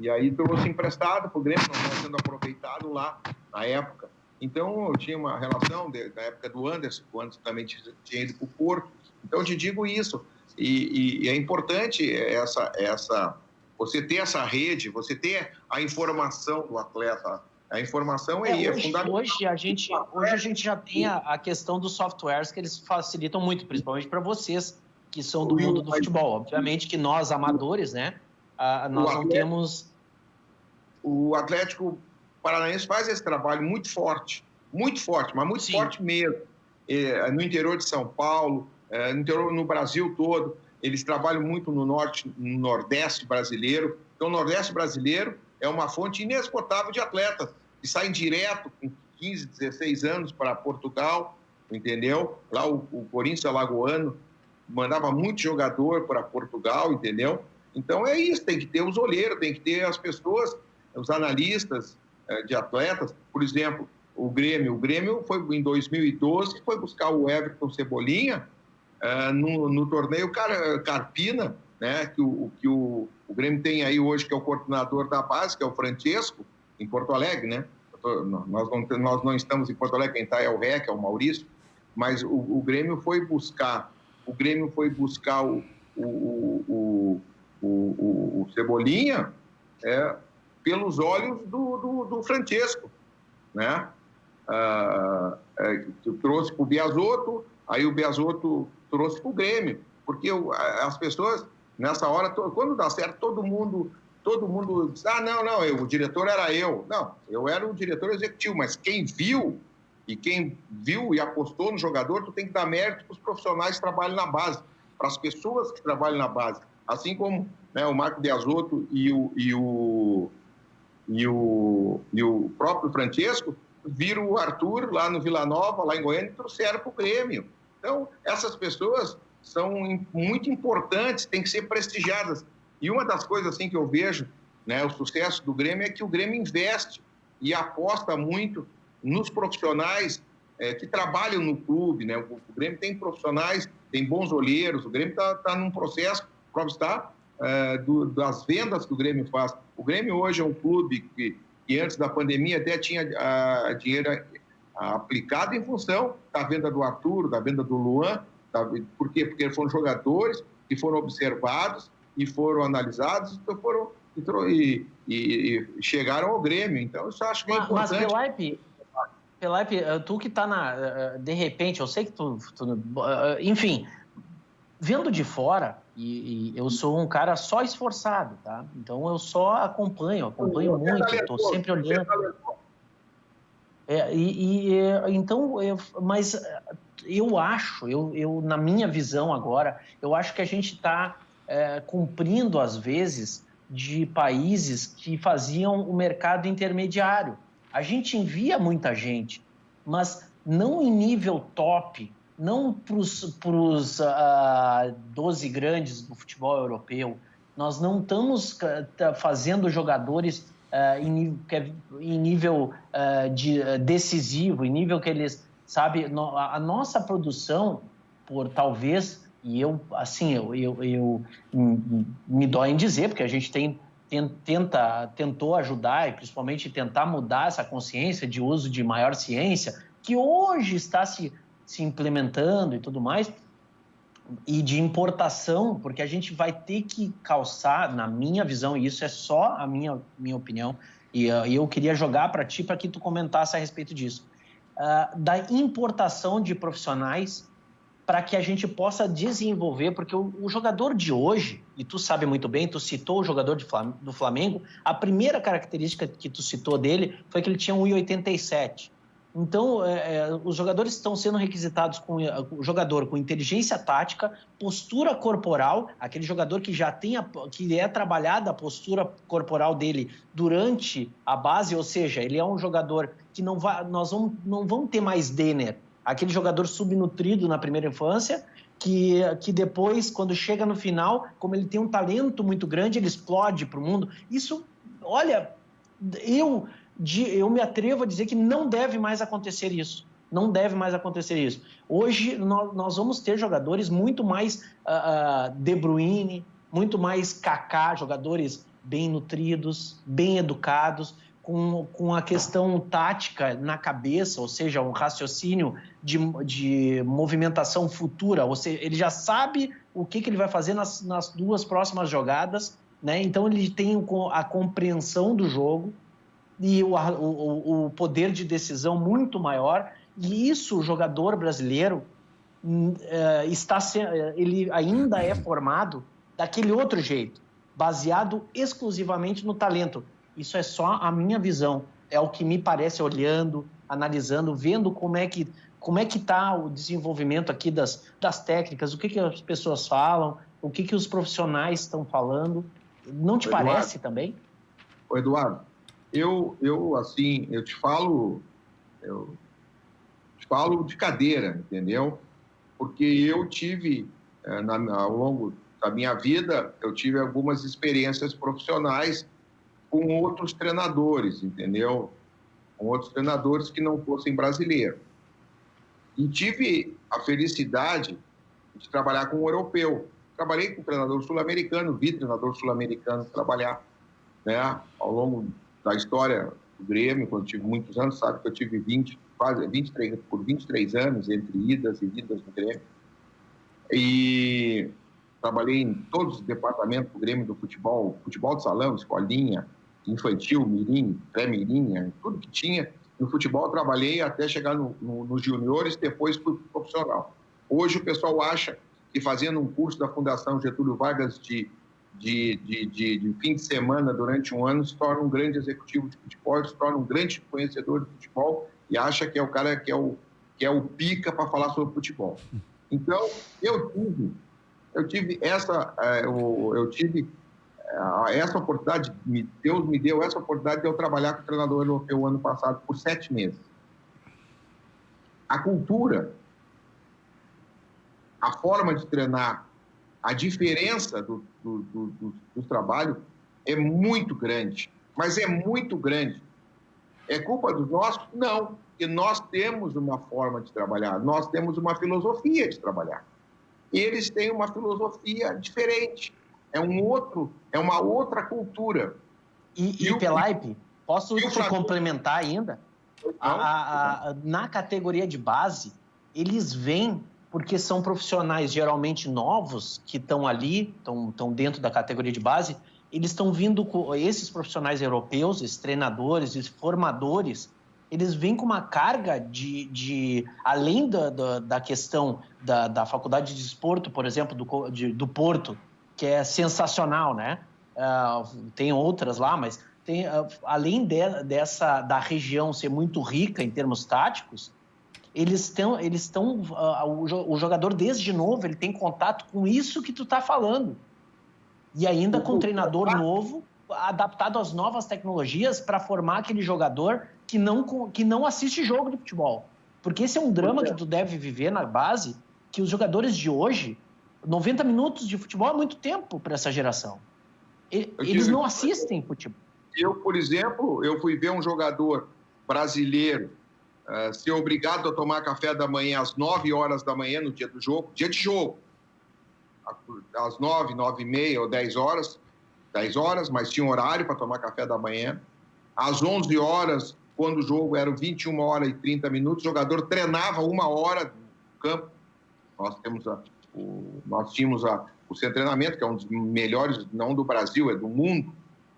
S3: e aí trouxe emprestado para o Grêmio, não estava sendo aproveitado lá na época. Então, eu tinha uma relação da época do Anderson, o Anderson também tinha ido para o Porto. Então, eu te digo isso. E é importante você ter essa rede, você ter a informação do atleta. A informação é fundamental.
S4: Hoje a gente já tem a questão dos softwares que eles facilitam muito, principalmente para vocês que são do mundo do futebol. Obviamente que nós, amadores, né, nós não temos...
S3: O Atlético Paranaense faz esse trabalho muito forte, mas muito Sim. forte mesmo. No interior de São Paulo, no Brasil todo, eles trabalham muito no norte, no nordeste brasileiro. Então, o nordeste brasileiro é uma fonte inesgotável de atletas que saem direto com 15, 16 anos para Portugal, entendeu? Lá o Corinthians alagoano mandava muito jogador para Portugal, entendeu? Então, é isso, tem que ter os olheiros, tem que ter as pessoas, os analistas de atletas. Por exemplo, o Grêmio foi, em 2012, foi buscar o Everton Cebolinha no torneio Carpina, né, que o Grêmio tem aí hoje, que é o coordenador da base, que é o Francesco, em Porto Alegre, né? Nós não estamos em Porto Alegre, quem está é o REC, é o Maurício, mas o Grêmio foi buscar o Cebolinha pelos olhos do Francesco, né? Trouxe para o Beazotto, aí o Beazotto trouxe para o Grêmio, porque as pessoas, nessa hora, quando dá certo, todo mundo diz, não, o diretor era eu. Não, eu era o diretor executivo, mas quem viu e apostou no jogador, tu tem que dar mérito para os profissionais que trabalham na base, para as pessoas que trabalham na base. Assim como, né, o Marco Beazotto e o próprio Francesco viram o Arthur lá no Vila Nova, lá em Goiânia, e trouxeram para o Grêmio. Então, essas pessoas são muito importantes, têm que ser prestigiadas. E uma das coisas assim que eu vejo, né, o sucesso do Grêmio é que o Grêmio investe e aposta muito nos profissionais que trabalham no clube, né? O Grêmio tem profissionais, tem bons olheiros, o Grêmio está num processo, prova está, das vendas que o Grêmio faz. O Grêmio hoje é um clube que antes da pandemia até tinha dinheiro aplicado em função da venda do Arthur, da venda do Luan. Por quê? Porque foram jogadores que foram observados e foram analisados e chegaram ao Grêmio. Então, isso eu acho que é importante.
S4: Mas, Pelaipe, tu que está de repente, eu sei que tu enfim, vendo de fora, e eu sou um cara só esforçado, tá? Então, eu só acompanho muito, estou sempre olhando. Mas eu acho, na minha visão agora, eu acho que a gente está cumprindo, às vezes, de países que faziam o mercado intermediário. A gente envia muita gente, mas não em nível top, não para os 12 grandes do futebol europeu. Nós não estamos fazendo jogadores em nível decisivo, em nível que eles... Sabe, a nossa produção, por talvez, e eu me dói em dizer, porque a gente tentou ajudar e principalmente tentar mudar essa consciência de uso de maior ciência, que hoje está se implementando e tudo mais, e de importação, porque a gente vai ter que calçar, na minha visão, e isso é só a minha opinião, e eu queria jogar para ti, para que tu comentasse a respeito disso. Da importação de profissionais para que a gente possa desenvolver, porque o jogador de hoje, e tu sabe muito bem, tu citou o jogador do Flamengo, a primeira característica que tu citou dele foi que ele tinha 1,87. Então, os jogadores estão sendo requisitados com o jogador com inteligência tática, postura corporal, aquele jogador que já tem que é trabalhada a postura corporal dele durante a base, ou seja, ele é um jogador que não vamos ter mais Denner, aquele jogador subnutrido na primeira infância, que depois, quando chega no final, como ele tem um talento muito grande, ele explode para o mundo. Isso, olha, eu me atrevo a dizer que não deve mais acontecer isso. Não deve mais acontecer isso. Hoje, nós vamos ter jogadores muito mais De Bruyne, muito mais Kaká, jogadores bem nutridos, bem educados, com a questão tática na cabeça, ou seja, um raciocínio de movimentação futura. Ou seja, ele já sabe o que ele vai fazer nas duas próximas jogadas, né? Então, ele tem a compreensão do jogo e o poder de decisão muito maior, e isso o jogador brasileiro ele ainda é formado daquele outro jeito, baseado exclusivamente no talento. Isso é só a minha visão, é o que me parece olhando, analisando, vendo como é que está o desenvolvimento aqui das técnicas, o que as pessoas falam, o que os profissionais estão falando. Não te
S3: Eduardo,
S4: parece também?
S3: Eduardo, eu te falo de cadeira, entendeu? Porque eu tive, ao longo da minha vida, eu tive algumas experiências profissionais com outros treinadores, entendeu? Com outros treinadores que não fossem brasileiros. E tive a felicidade de trabalhar com um europeu. Trabalhei com um treinador sul-americano, vi treinador sul-americano trabalhar, né? Ao longo da história do Grêmio, quando tive muitos anos, sabe que eu tive 23 anos entre idas e vindas do Grêmio. E trabalhei em todos os departamentos do Grêmio do futebol de salão, escolinha, infantil, mirim, pré-mirim, tudo que tinha. No futebol eu trabalhei até chegar nos juniores, depois fui pro profissional. Hoje o pessoal acha que fazendo um curso da Fundação Getúlio Vargas de fim de semana durante um ano se torna um grande executivo de futebol, se torna um grande conhecedor de futebol e acha que é o cara que é o pica para falar sobre futebol. Então, essa oportunidade, Deus me deu essa oportunidade de eu trabalhar com o treinador europeu ano passado por 7 meses. A cultura, a forma de treinar, a diferença do trabalho é muito grande, mas é muito grande. É culpa dos nossos? Não, porque nós temos uma forma de trabalhar, nós temos uma filosofia de trabalhar. Eles têm uma filosofia diferente, é uma outra cultura.
S4: E Pelaipe, posso te complementar ainda? Na categoria de base, eles vêm porque são profissionais geralmente novos que estão ali, estão dentro da categoria de base, eles estão vindo com esses profissionais europeus, esses treinadores, esses formadores, eles vêm com uma carga de além da questão da Faculdade de Desporto, por exemplo, do Porto, que é sensacional, né? Tem outras lá, mas além da região ser muito rica em termos táticos, o jogador desde novo, ele tem contato com isso que tu tá falando. E ainda com um treinador novo, adaptado às novas tecnologias para formar aquele jogador que não assiste jogo de futebol. Porque esse é um drama que tu deve viver na base, que os jogadores de hoje, 90 minutos de futebol é muito tempo para essa geração. Eles não assistem futebol.
S3: Eu, por exemplo, eu fui ver um jogador brasileiro ser obrigado a tomar café da manhã às 9 horas da manhã no dia do jogo, dia de jogo, às 9, 9h30 ou 10 horas, mas tinha um horário para tomar café da manhã. Às 11 horas, quando o jogo era 21 horas e 30 minutos, o jogador treinava 1 hora no campo. Nós tínhamos o Centro de Treinamento, que é um dos melhores, não do Brasil, é do mundo,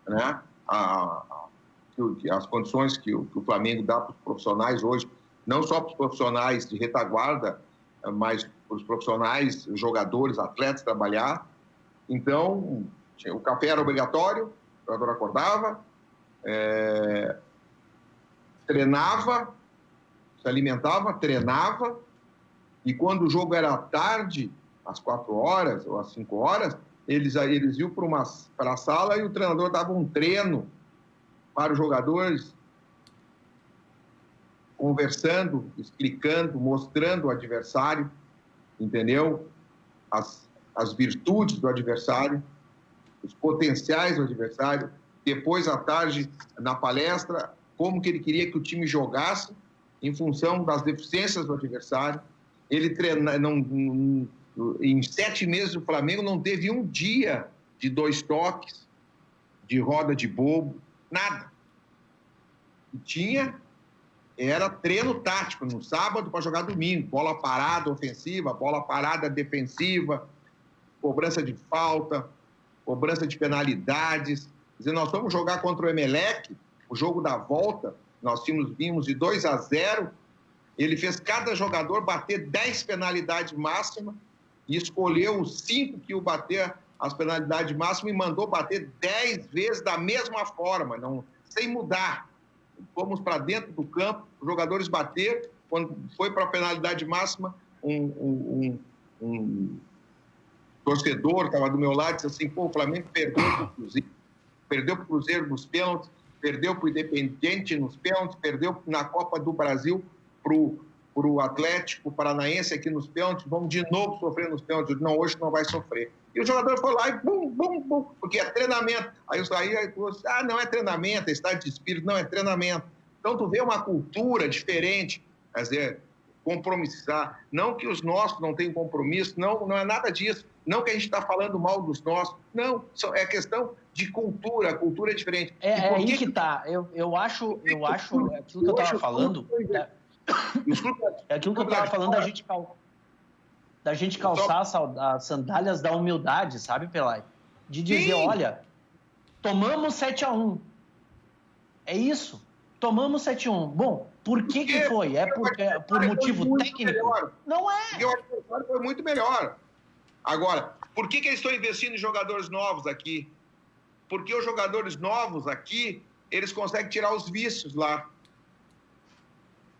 S3: né? As condições que o Flamengo dá para os profissionais hoje, não só para os profissionais de retaguarda, mas para os profissionais, jogadores, atletas trabalhar. Então, o café era obrigatório, o jogador acordava, treinava, se alimentava, treinava, e quando o jogo era à tarde, às 4 horas ou às 5 horas, eles iam para a sala e o treinador dava um treino para os jogadores, conversando, explicando, mostrando o adversário, entendeu? As virtudes do adversário, os potenciais do adversário. Depois, à tarde, na palestra, como que ele queria que o time jogasse em função das deficiências do adversário. Ele em 7 meses do Flamengo não teve um dia de 2 toques, de roda de bobo, nada. E era treino tático, no sábado para jogar domingo, bola parada ofensiva, bola parada defensiva, cobrança de falta, cobrança de penalidades. Quer dizer, nós vamos jogar contra o Emelec, o jogo da volta, nós vimos de 2-0, ele fez cada jogador bater 10 penalidades máximas e escolheu os 5 que iam bater as penalidades máximas e mandou bater 10 vezes da mesma forma, sem mudar. Fomos para dentro do campo, os jogadores bateram, quando foi para a penalidade máxima, um torcedor estava do meu lado e disse assim, pô, o Flamengo perdeu para o Cruzeiro nos pênaltis, perdeu para o Independiente nos pênaltis, perdeu na Copa do Brasil para o Atlético Paranaense aqui nos pênaltis, vamos de novo sofrer nos pênaltis. Não, hoje não vai sofrer. E o jogador foi lá e bum, bum, bum, porque é treinamento. Aí eu saí e falei, não é treinamento, é estado de espírito, não é treinamento. Então tu vê uma cultura diferente, quer dizer, compromissar. Não que os nossos não tenham compromisso, não é nada disso. Não que a gente está falando mal dos nossos, não, é questão de cultura, a cultura é diferente.
S4: É aí que está. Eu acho aquilo que eu estava falando. É aquilo que eu estava falando da gente calçar as sandálias da humildade, sabe, Pelai? De dizer, olha, tomamos 7-1. É isso. Tomamos 7-1. Bom, por que foi? É por motivo técnico? Não é.
S3: Porque o adversário foi muito melhor. Agora, por que eles estão investindo em jogadores novos aqui? Porque os jogadores novos aqui, eles conseguem tirar os vícios lá.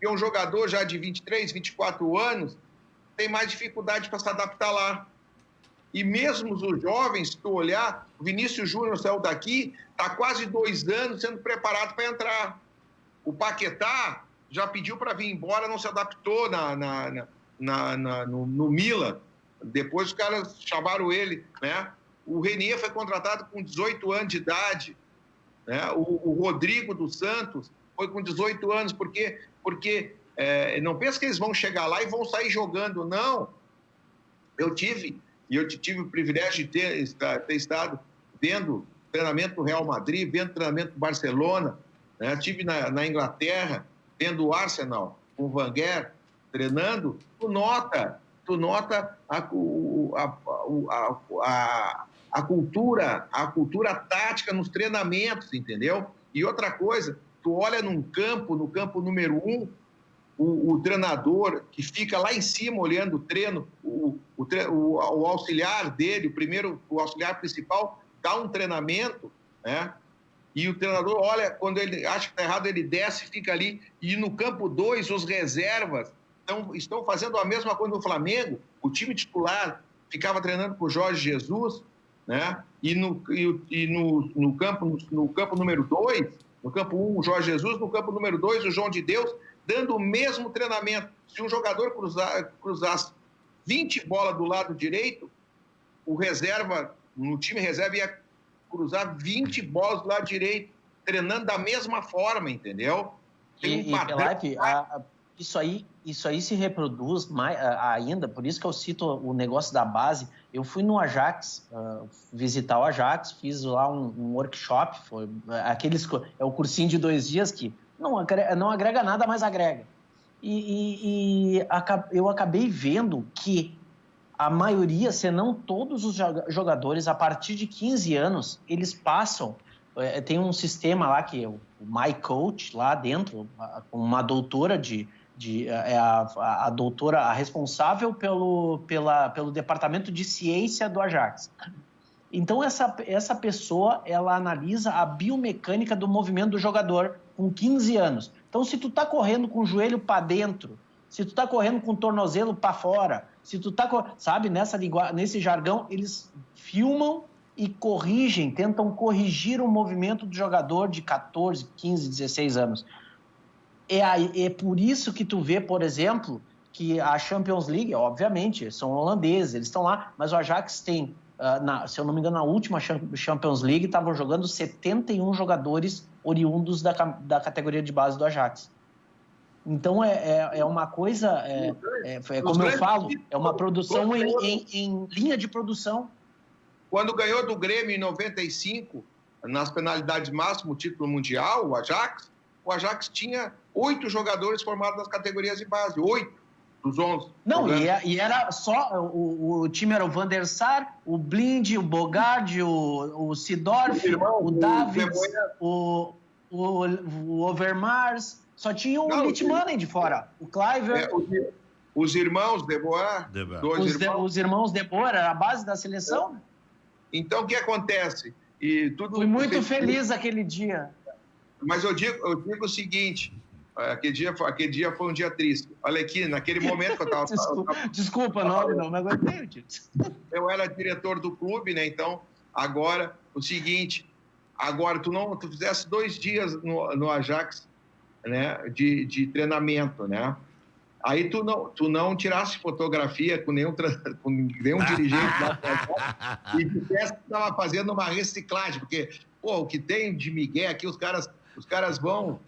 S3: E um jogador já de 23, 24 anos tem mais dificuldade para se adaptar lá. E mesmo os jovens, se tu olhar, o Vinícius Júnior saiu daqui, está quase 2 anos sendo preparado para entrar. O Paquetá já pediu para vir embora, não se adaptou no Milan. Depois os caras chamaram ele, né? O Renier foi contratado com 18 anos de idade, né? O Rodrigo dos Santos foi com 18 anos, porque não pensa que eles vão chegar lá e vão sair jogando, não. Eu tive o privilégio de ter estado vendo treinamento do Real Madrid, vendo treinamento do Barcelona, né? Estive na Inglaterra, vendo o Arsenal com o Wenger treinando. Tu nota a cultura tática nos treinamentos, entendeu? E outra coisa, tu olha no campo número 1, o treinador que fica lá em cima olhando o treino, o auxiliar dele, o auxiliar principal, dá um treinamento, né? E o treinador olha, quando ele acha que está errado, ele desce e fica ali. E no campo 2, os reservas estão fazendo a mesma coisa no Flamengo. O time titular ficava treinando com o Jorge Jesus, né? E no campo número 2, no campo 1, o Jorge Jesus, no campo número 2, o João de Deus, dando o mesmo treinamento. Se um jogador cruzasse 20 bolas do lado direito, no time reserva ia cruzar 20 bolas do lado direito, treinando da mesma forma, entendeu?
S4: Isso aí se reproduz mais, ainda, por isso que eu cito o negócio da base. Eu fui no Ajax, visitar o Ajax, fiz lá um workshop, é o cursinho de 2 dias que não agrega nada, mas agrega. Eu acabei vendo que a maioria, se não todos os jogadores, a partir de 15 anos, eles passam, tem um sistema lá que é o My Coach, lá dentro, uma doutora a doutora a responsável pelo departamento de ciência do Ajax. Então, essa pessoa, ela analisa a biomecânica do movimento do jogador com 15 anos. Então, se tu tá correndo com o joelho para dentro, se tu tá correndo com o tornozelo para fora, se tu tá, sabe, nesse jargão, eles filmam e corrigem, tentam corrigir o movimento do jogador de 14, 15, 16 anos. É por isso que tu vê, por exemplo, que a Champions League, obviamente, são holandeses, eles estão lá, mas o Ajax tem, se eu não me engano, na última Champions League, estavam jogando 71 jogadores oriundos da categoria de base do Ajax. Então, é uma coisa, como eu falo, é uma produção em linha de produção.
S3: Quando ganhou do Grêmio em 95, nas penalidades máximas, o título mundial, o Ajax tinha 8 jogadores formados nas categorias de base, 8 dos 11.
S4: Não, e era só, o time era o Van der Sar, o Blind, o Bogarde, o Seedorf, o Davids, o Overmars, só tinha o Littmannen de fora, o Kluivert.
S3: Os irmãos De Boer.
S4: Os irmãos De Boer, era a base da seleção.
S3: Então, o que acontece?
S4: Fui muito feliz aquele dia.
S3: Mas eu digo o seguinte, aquele dia foi um dia triste. Olha aqui, naquele momento que eu estava...
S4: Desculpa, não me aguentei, tio.
S3: Eu era diretor do clube, né? Então, agora, o seguinte, tu fizesse 2 dias no Ajax, né? De treinamento, né? Aí tu não tirasse fotografia com nenhum dirigente lá e dissesse que estava fazendo uma reciclagem, porque, o que tem de migué aqui, os caras vão,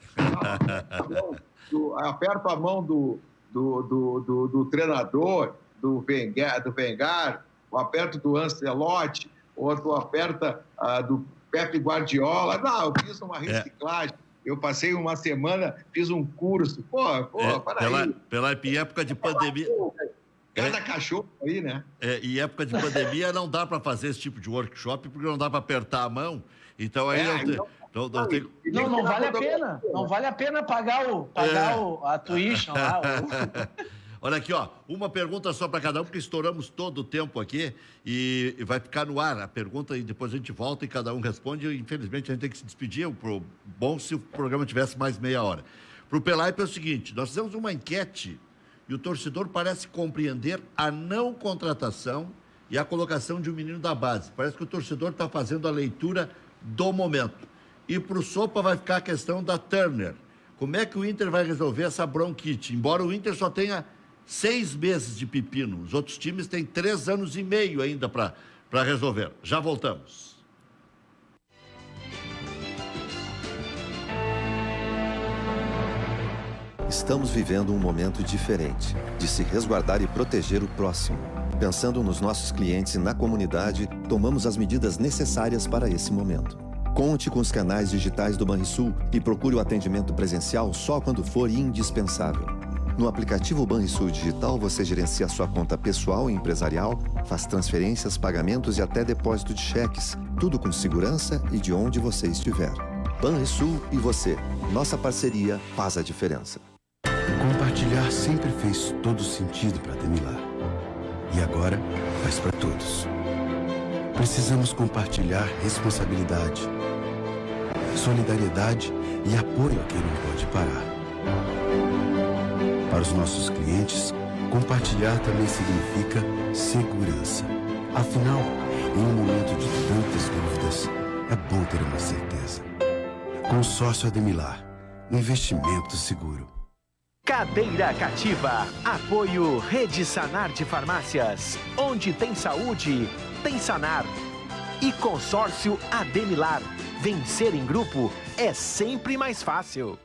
S3: apertam a mão do treinador, do Wenger, ou aperta do Ancelotti, ou tu aperta do Pepe Guardiola. Não, eu fiz uma reciclagem. Eu passei uma semana, fiz um curso. Para aí.
S2: Pela época de pandemia...
S3: Cada cachorro aí, né?
S2: Em época de pandemia não dá para fazer esse tipo de workshop, porque não dá para apertar a mão. Então aí
S4: não vale a pena. Não vale a pena pagar a tuition lá.
S2: Olha aqui, uma pergunta só para cada um, porque estouramos todo o tempo aqui e vai ficar no ar a pergunta e depois a gente volta e cada um responde. Infelizmente, a gente tem que se despedir. Bom se o programa tivesse mais meia hora. Para o Pelaipe é o seguinte, nós fizemos uma enquete e o torcedor parece compreender a não contratação e a colocação de um menino da base. Parece que o torcedor está fazendo a leitura do momento. E para o Sopa vai ficar a questão da Turner. Como é que o Inter vai resolver essa bronquite? Embora o Inter só tenha 6 meses de pepino, os outros times têm 3 anos e meio ainda para resolver. Já voltamos.
S5: Estamos vivendo um momento diferente, de se resguardar e proteger o próximo. Pensando nos nossos clientes e na comunidade, tomamos as medidas necessárias para esse momento. Conte com os canais digitais do Banrisul e procure o atendimento presencial só quando for indispensável. No aplicativo Banrisul Digital, você gerencia sua conta pessoal e empresarial, faz transferências, pagamentos e até depósito de cheques, tudo com segurança e de onde você estiver. Banrisul e você. Nossa parceria faz a diferença.
S6: Compartilhar sempre fez todo sentido para Demilar. E agora faz para todos. Precisamos compartilhar responsabilidade, solidariedade e apoio a quem não pode parar. Para os nossos clientes, compartilhar também significa segurança. Afinal, em um momento de tantas dúvidas, é bom ter uma certeza. Consórcio Ademilar, investimento seguro.
S7: Cadeira Cativa. Apoio Rede Sanar de Farmácias. Onde tem saúde, tem Sanar. E Consórcio Ademilar. Vencer em grupo é sempre mais fácil.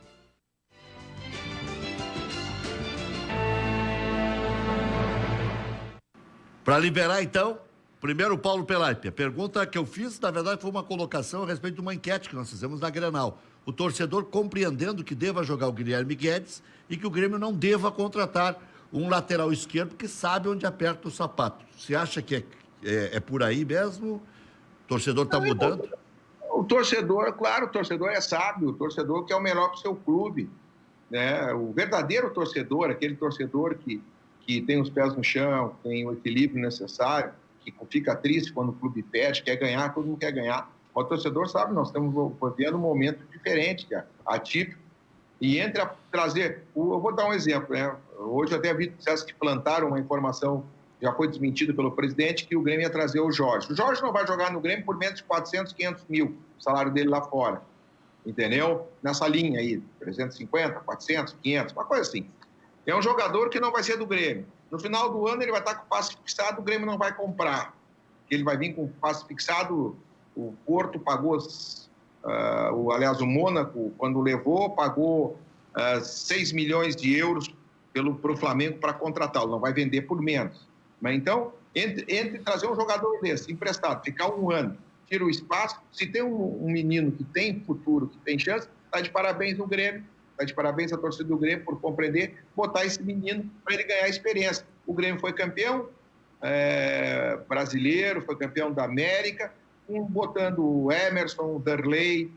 S2: Para liberar, então, primeiro o Paulo Pelaipe. A pergunta que eu fiz, na verdade, foi uma colocação a respeito de uma enquete que nós fizemos na Grenal. O torcedor compreendendo que deva jogar o Guilherme Guedes e que o Grêmio não deva contratar um lateral esquerdo que sabe onde aperta o sapato. Você acha que é por aí mesmo? O torcedor está mudando?
S3: O torcedor, claro, o torcedor é sábio, o torcedor quer o melhor para o seu clube, né? O verdadeiro torcedor, aquele torcedor que tem os pés no chão, tem o equilíbrio necessário, que fica triste quando o clube perde, quer ganhar, todo mundo quer ganhar, O torcedor sabe, nós estamos vivendo um momento diferente, atípico, e entre a trazer... Eu vou dar um exemplo, né? Hoje eu até vi que plantaram uma informação, já foi desmentida pelo presidente, que o Grêmio ia trazer o Jorge. O Jorge não vai jogar no Grêmio por menos de 400, 500 mil, o salário dele lá fora. Entendeu? Nessa linha aí, 350, 400, 500, uma coisa assim. É um jogador que não vai ser do Grêmio. No final do ano ele vai estar com o passe fixado, o Grêmio não vai comprar. Ele vai vir com o passe fixado, o Porto pagou, aliás, o Mônaco, quando levou, pagou 6 milhões de euros para o Flamengo para contratá-lo, não vai vender por menos. Mas então, entre trazer um jogador desse, emprestado, ficar um ano, tira o espaço, se tem um menino que tem futuro, que tem chance, está de parabéns no Grêmio, está de parabéns à torcida do Grêmio por compreender, botar esse menino para ele ganhar experiência. O Grêmio foi campeão brasileiro, foi campeão da América, botando o Emerson, o Derlei,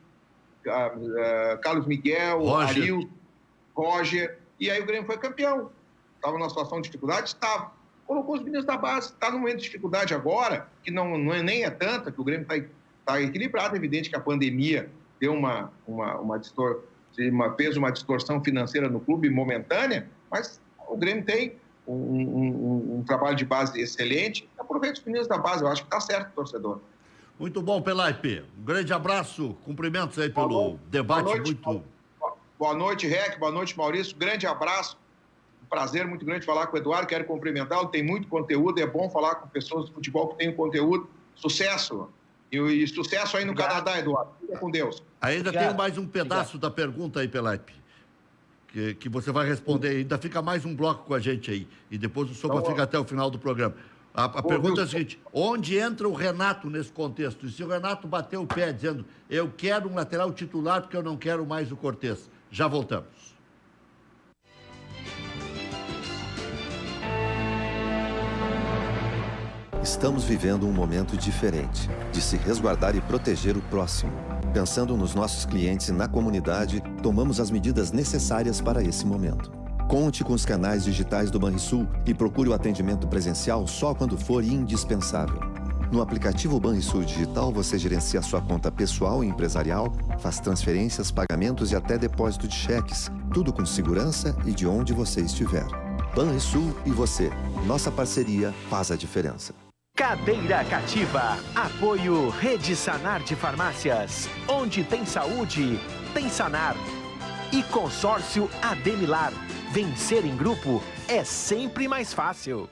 S3: Carlos Miguel, Ariel, Roger, e aí o Grêmio foi campeão. Estava numa situação de dificuldade? Estava. Colocou os meninos da base, está num momento de dificuldade agora, que nem é tanta, que o Grêmio está equilibrado. É evidente que a pandemia deu fez uma distorção financeira no clube momentânea, mas o Grêmio tem um trabalho de base excelente. Aproveita os meninos da base, eu acho que está certo, torcedor.
S2: Muito bom, Pelaipe. Um grande abraço, cumprimentos aí pelo debate.
S3: Boa noite, Rec, boa noite, Maurício. Grande abraço. Prazer muito grande falar com o Eduardo, quero cumprimentá-lo, tem muito conteúdo, é bom falar com pessoas do futebol que têm conteúdo. Sucesso! E sucesso aí no Canadá, Eduardo. Fica com Deus.
S2: Ainda tem mais um pedaço da pergunta aí, Pelaipe, que você vai responder. Ainda fica mais um bloco com a gente aí, e depois o Sopa fica até o final do programa. A pergunta é a seguinte: onde entra o Renato nesse contexto? E se o Renato bater o pé dizendo, eu quero um lateral titular porque eu não quero mais o Cortez? Já voltamos.
S5: Estamos vivendo um momento diferente, de se resguardar e proteger o próximo. Pensando nos nossos clientes e na comunidade, tomamos as medidas necessárias para esse momento. Conte com os canais digitais do Banrisul e procure o atendimento presencial só quando for indispensável. No aplicativo Banrisul Digital, você gerencia sua conta pessoal e empresarial, faz transferências, pagamentos e até depósito de cheques, tudo com segurança e de onde você estiver. Banrisul e você. Nossa parceria faz a diferença.
S7: Cadeira Cativa. Apoio Rede Sanar de Farmácias. Onde tem saúde, tem Sanar. E Consórcio Ademilar. Vencer em grupo é sempre mais fácil.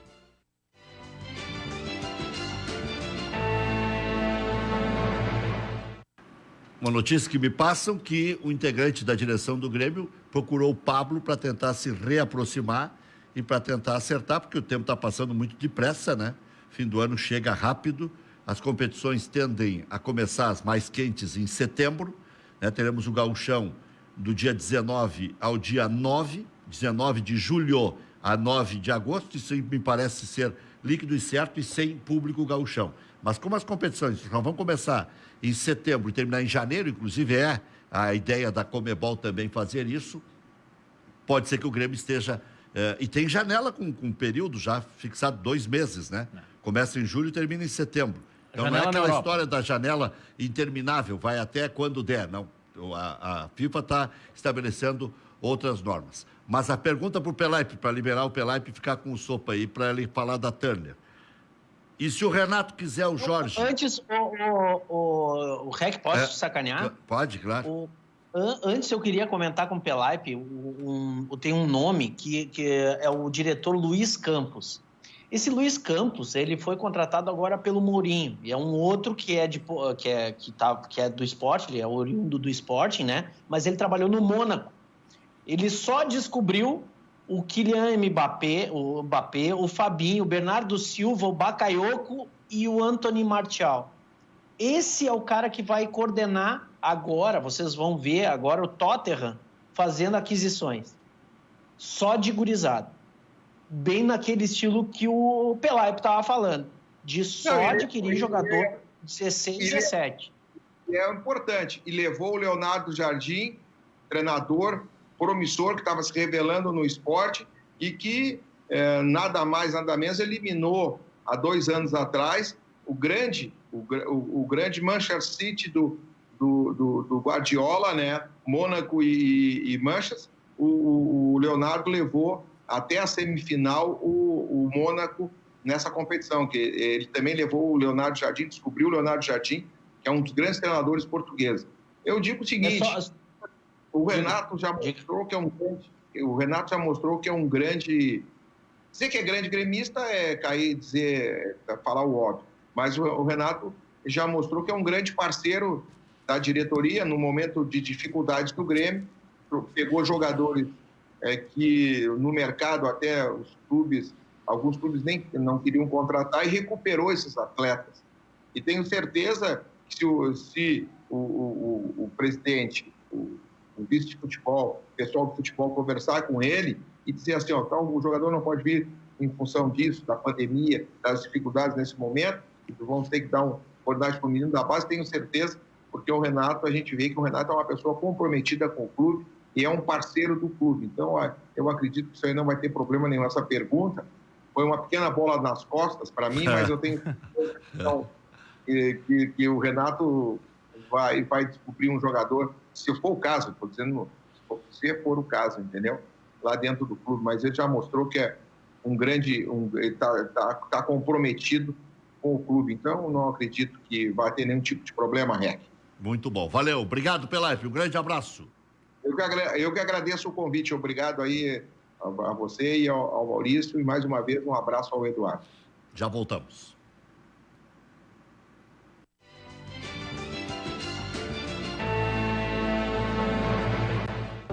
S2: Uma notícia que me passam que o integrante da direção do Grêmio procurou o Pablo para tentar se reaproximar e para tentar acertar, porque o tempo está passando muito depressa, né? Fim do ano chega rápido, as competições tendem a começar as mais quentes em setembro, né? Teremos o Gauchão do dia 19 ao dia 9, 19 de julho a 9 de agosto, isso me parece ser líquido e certo e sem público Gauchão. Mas como as competições só vão começar em setembro e terminar em janeiro, inclusive é a ideia da Conmebol também fazer isso, pode ser que o Grêmio esteja... e tem janela com período já fixado 2 meses, né? Começa em julho e termina em setembro. Então não é aquela história da janela interminável, vai até quando der, não. A FIFA está estabelecendo outras normas. Mas a pergunta para o Pelaipe, para liberar o Pelaipe e ficar com o Sopa aí, para ele falar da Turner. E se o Renato quiser o Jorge...
S4: Antes, o Rec, posso sacanear?
S2: Pode, claro.
S4: Antes eu queria comentar com o Pelaipe, tem um nome que é o diretor Luiz Campos. Esse Luiz Campos, ele foi contratado agora pelo Mourinho, e é um outro que é do esporte, ele é oriundo do Sporting, né? Mas ele trabalhou no Mônaco. Ele só descobriu o Kylian Mbappé, o Fabinho, o Bernardo Silva, o Bakayoko e o Anthony Martial. Esse é o cara que vai coordenar agora, vocês vão ver agora o Tottenham fazendo aquisições. Só de gurizada. Bem naquele estilo que o Pelaipe estava falando. De só adquirir jogador de 16, 17.
S3: É importante. E levou o Leonardo Jardim, treinador promissor, que estava se revelando no esporte e que, nada mais, nada menos, eliminou, há 2 anos atrás, o grande o grande Manchester City do Guardiola, né? Mônaco e Manchester, o Leonardo levou até a semifinal o Mônaco nessa competição, que ele também levou o Leonardo Jardim, descobriu o Leonardo Jardim, que é um dos grandes treinadores portugueses. Eu digo o seguinte, o Renato já mostrou que é um grande... O Renato já mostrou que é um grande... Dizer que é grande gremista é cair, falar o óbvio. Mas o Renato já mostrou que é um grande parceiro da diretoria no momento de dificuldades do Grêmio. Pegou jogadores que no mercado até alguns clubes nem não queriam contratar, e recuperou esses atletas. E tenho certeza que se o presidente, o vice de futebol, o pessoal do futebol conversar com ele e dizer assim, o jogador não pode vir em função disso, da pandemia, das dificuldades nesse momento, e vamos ter que dar uma oportunidade para o menino da base, tenho certeza, porque o Renato, a gente vê que o Renato é uma pessoa comprometida com o clube e é um parceiro do clube. Então, eu acredito que isso aí não vai ter problema nenhum. Essa pergunta foi uma pequena bola nas costas para mim, mas eu tenho que o Renato vai descobrir um jogador, se for o caso, estou dizendo, se for o caso, entendeu? Lá dentro do clube, mas ele já mostrou que é ele está comprometido com o clube, então não acredito que vai ter nenhum tipo de problema, Rec.
S2: Muito bom, valeu, obrigado, Pelaipe, um grande abraço.
S3: Eu que agradeço o convite, obrigado aí a você e ao Maurício, e mais uma vez um abraço ao Eduardo.
S2: Já voltamos.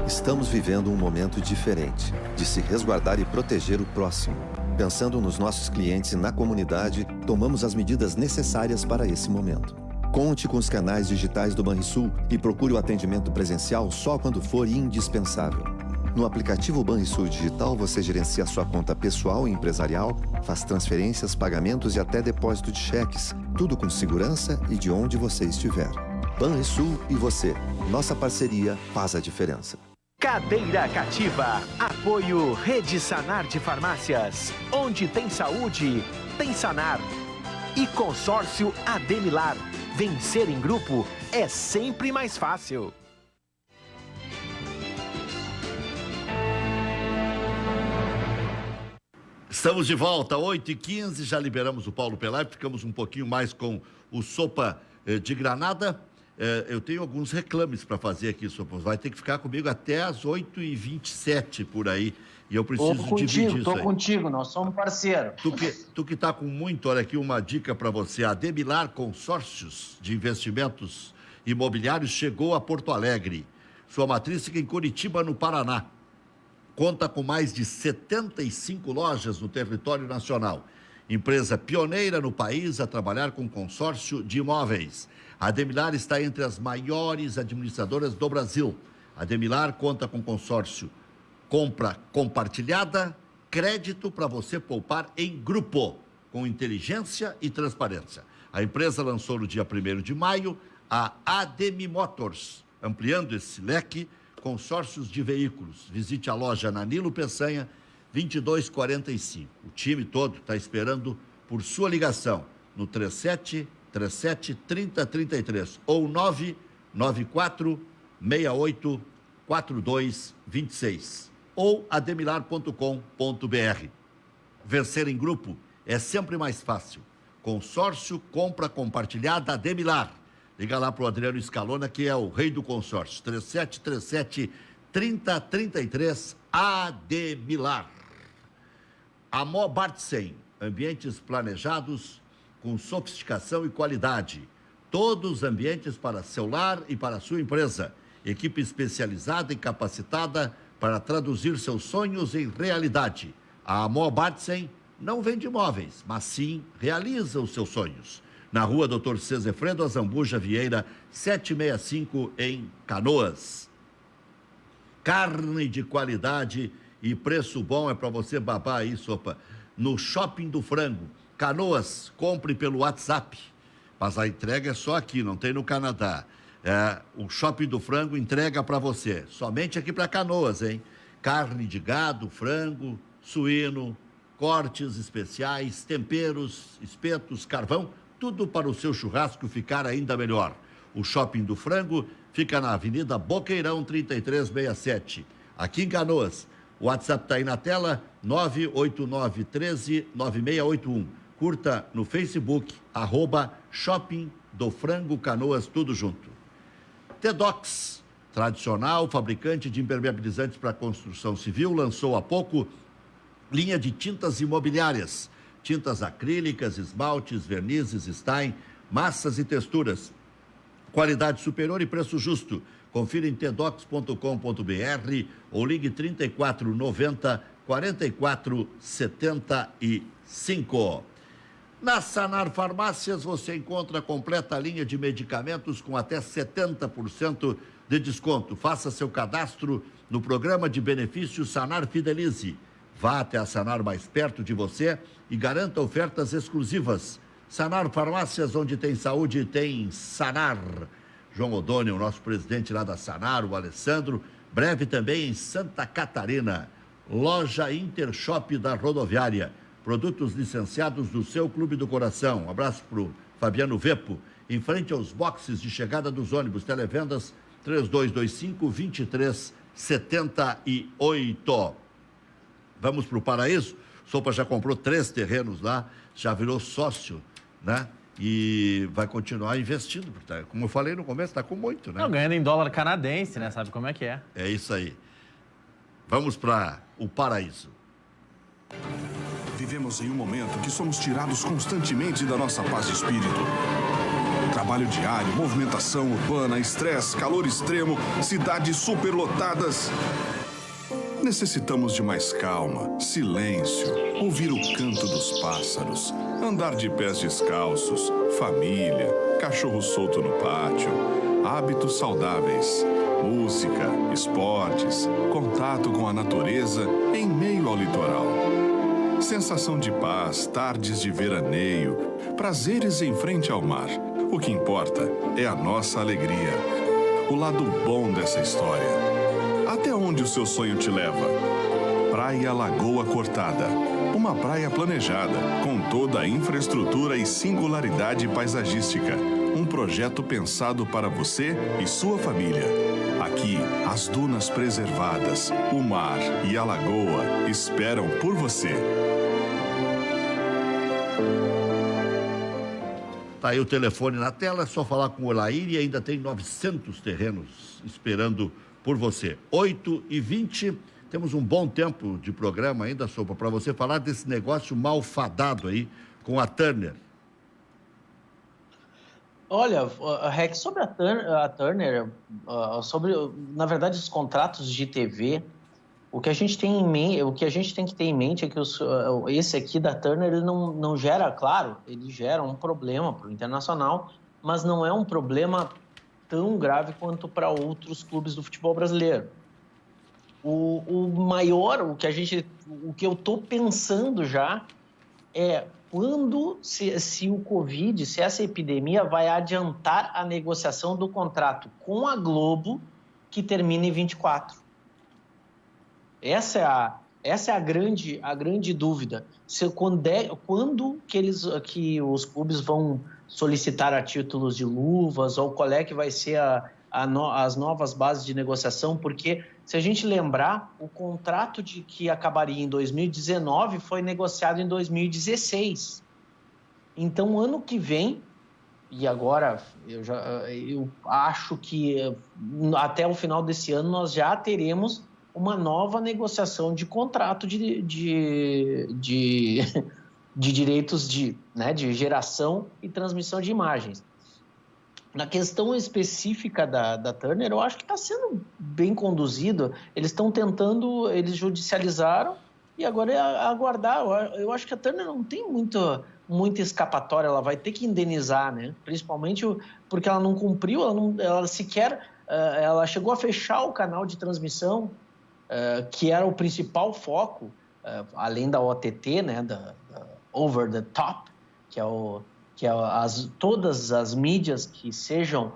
S5: Estamos vivendo um momento diferente de se resguardar e proteger o próximo. Pensando nos nossos clientes e na comunidade, tomamos as medidas necessárias para esse momento. Conte com os canais digitais do Banrisul e procure o atendimento presencial só quando for indispensável. No aplicativo Banrisul Digital, você gerencia sua conta pessoal e empresarial, faz transferências, pagamentos e até depósito de cheques, tudo com segurança e de onde você estiver. Banrisul e você. Nossa parceria faz a diferença.
S7: Cadeira Cativa. Apoio Rede Sanar de Farmácias. Onde tem saúde, tem Sanar. E Consórcio Ademilar. Vencer em grupo é sempre mais fácil.
S2: Estamos de volta, 8h15, já liberamos o Paulo Pelaipe, ficamos um pouquinho mais com o Sopa de Granada. Eu tenho alguns reclames para fazer aqui, Sopa. Vai ter que ficar comigo até as 8h27 por aí. E eu preciso dividir isso aí.
S4: Estou contigo, nós somos parceiros.
S2: Tu que está com muito, olha aqui uma dica para você. A Ademilar Consórcios de Investimentos Imobiliários chegou a Porto Alegre. Sua matriz fica em Curitiba, no Paraná. Conta com mais de 75 lojas no território nacional. Empresa pioneira no país a trabalhar com consórcio de imóveis. A Ademilar está entre as maiores administradoras do Brasil. A Ademilar conta com consórcio compra compartilhada, crédito para você poupar em grupo, com inteligência e transparência. A empresa lançou no dia 1º de maio a Ademi Motors, ampliando esse leque, consórcios de veículos. Visite a loja na Nilo Peçanha, 2245. O time todo está esperando por sua ligação no 3737-3033 ou 994-684226 ou ademilar.com.br. Vencer em grupo é sempre mais fácil. Consórcio compra compartilhada Ademilar. Liga lá para o Adriano Scalona, que é o rei do consórcio. 3737-3033 Ademilar. Amó Bartsen, ambientes planejados com sofisticação e qualidade. Todos os ambientes para seu lar e para a sua empresa. Equipe especializada e capacitada para traduzir seus sonhos em realidade. A Amó Bartsen não vende imóveis, mas sim realiza os seus sonhos. Na rua Dr. Cezefredo Azambuja Vieira, 765, em Canoas. Carne de qualidade e preço bom é para você babar aí, Sopa. No Shopping do Frango, Canoas, compre pelo WhatsApp. Mas a entrega é só aqui, não tem no Canadá. O Shopping do Frango entrega para você, somente aqui para Canoas, hein? Carne de gado, frango, suíno, cortes especiais, temperos, espetos, carvão, tudo para o seu churrasco ficar ainda melhor. O Shopping do Frango fica na Avenida Boqueirão 3367, aqui em Canoas. O WhatsApp está aí na tela, 989139681. Curta no Facebook, @Shopping do Frango Canoas, tudo junto. Tedox, tradicional fabricante de impermeabilizantes para construção civil, lançou há pouco linha de tintas imobiliárias, tintas acrílicas, esmaltes, vernizes, Stein, massas e texturas. Qualidade superior e preço justo. Confira em tedox.com.br ou ligue 3490 4475. Na Sanar Farmácias você encontra a completa linha de medicamentos com até 70% de desconto. Faça seu cadastro no programa de benefícios Sanar Fidelize. Vá até a Sanar mais perto de você e garanta ofertas exclusivas. Sanar Farmácias, onde tem saúde, tem Sanar. João Odônio, o nosso presidente lá da Sanar, o Alessandro, breve também em Santa Catarina. Loja Intershop da Rodoviária. Produtos licenciados do seu Clube do Coração. Um abraço para o Fabiano Vepo. Em frente aos boxes de chegada dos ônibus. Televendas 3225-2378. Vamos para o Paraíso. Sopa já comprou 3 terrenos lá, já virou sócio, né? E vai continuar investindo. Como eu falei no começo, está com muito, né?
S1: Não, ganhando em dólar canadense, né? Sabe como é que é?
S2: É isso aí. Vamos para o Paraíso.
S8: Vivemos em um momento que somos tirados constantemente da nossa paz de espírito. Trabalho diário, movimentação urbana, estresse, calor extremo, cidades superlotadas. Necessitamos de mais calma, silêncio, ouvir o canto dos pássaros, andar de pés descalços, família, cachorro solto no pátio, hábitos saudáveis, música, esportes, contato com a natureza em meio ao litoral. Sensação de paz, tardes de veraneio, prazeres em frente ao mar. O que importa é a nossa alegria, o lado bom dessa história. Até onde o seu sonho te leva? Praia Lagoa Cortada. Uma praia planejada, com toda a infraestrutura e singularidade paisagística. Um projeto pensado para você e sua família. Aqui, as dunas preservadas, o mar e a lagoa esperam por você.
S2: Tá aí o telefone na tela, é só falar com o Olair e ainda tem 900 terrenos esperando por você. 8h20, temos um bom tempo de programa ainda, Sopa, para você falar desse negócio malfadado aí com a Turner.
S4: Olha, Rex, sobre a Turner, sobre, na verdade, os contratos de TV, o que a gente tem que ter em mente é que esse aqui da Turner, ele não gera, claro, ele gera um problema para o Internacional, mas não é um problema tão grave quanto para outros clubes do futebol brasileiro. O maior, o que eu estou pensando já é quando, se o Covid, se essa epidemia vai adiantar a negociação do contrato com a Globo, que termina em 24. Essa é a grande dúvida. Quando que os clubes vão solicitar a títulos de luvas, ou qual é que vai ser as novas bases de negociação, porque se a gente lembrar, o contrato que acabaria em 2019 foi negociado em 2016. Então, ano que vem, e agora eu acho que até o final desse ano nós já teremos uma nova negociação de contrato de direitos de geração e transmissão de imagens. Na questão específica da Turner, eu acho que está sendo bem conduzido. Eles estão tentando, eles judicializaram e agora é aguardar. Eu acho que a Turner não tem muita escapatória, ela vai ter que indenizar, né? Principalmente porque ela não cumpriu, ela chegou a fechar o canal de transmissão, que era o principal foco, além da OTT, né, da Over the Top, que é todas as mídias que sejam,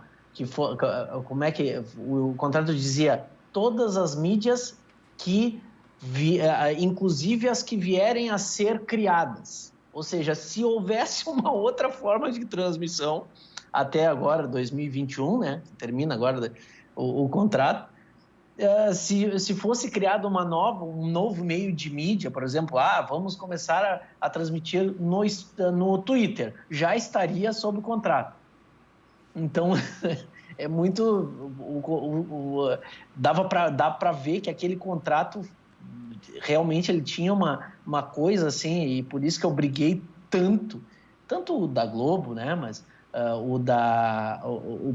S4: como é que o contrato dizia, todas as mídias que, inclusive as que vierem a ser criadas. Ou seja, se houvesse uma outra forma de transmissão, até agora, 2021, né? Termina agora o contrato. Se fosse criado um novo meio de mídia, por exemplo, vamos começar a transmitir no Twitter, já estaria sob contrato. Então, é muito... dá para ver que aquele contrato realmente ele tinha uma coisa assim, e por isso que eu briguei tanto o da Globo, né, mas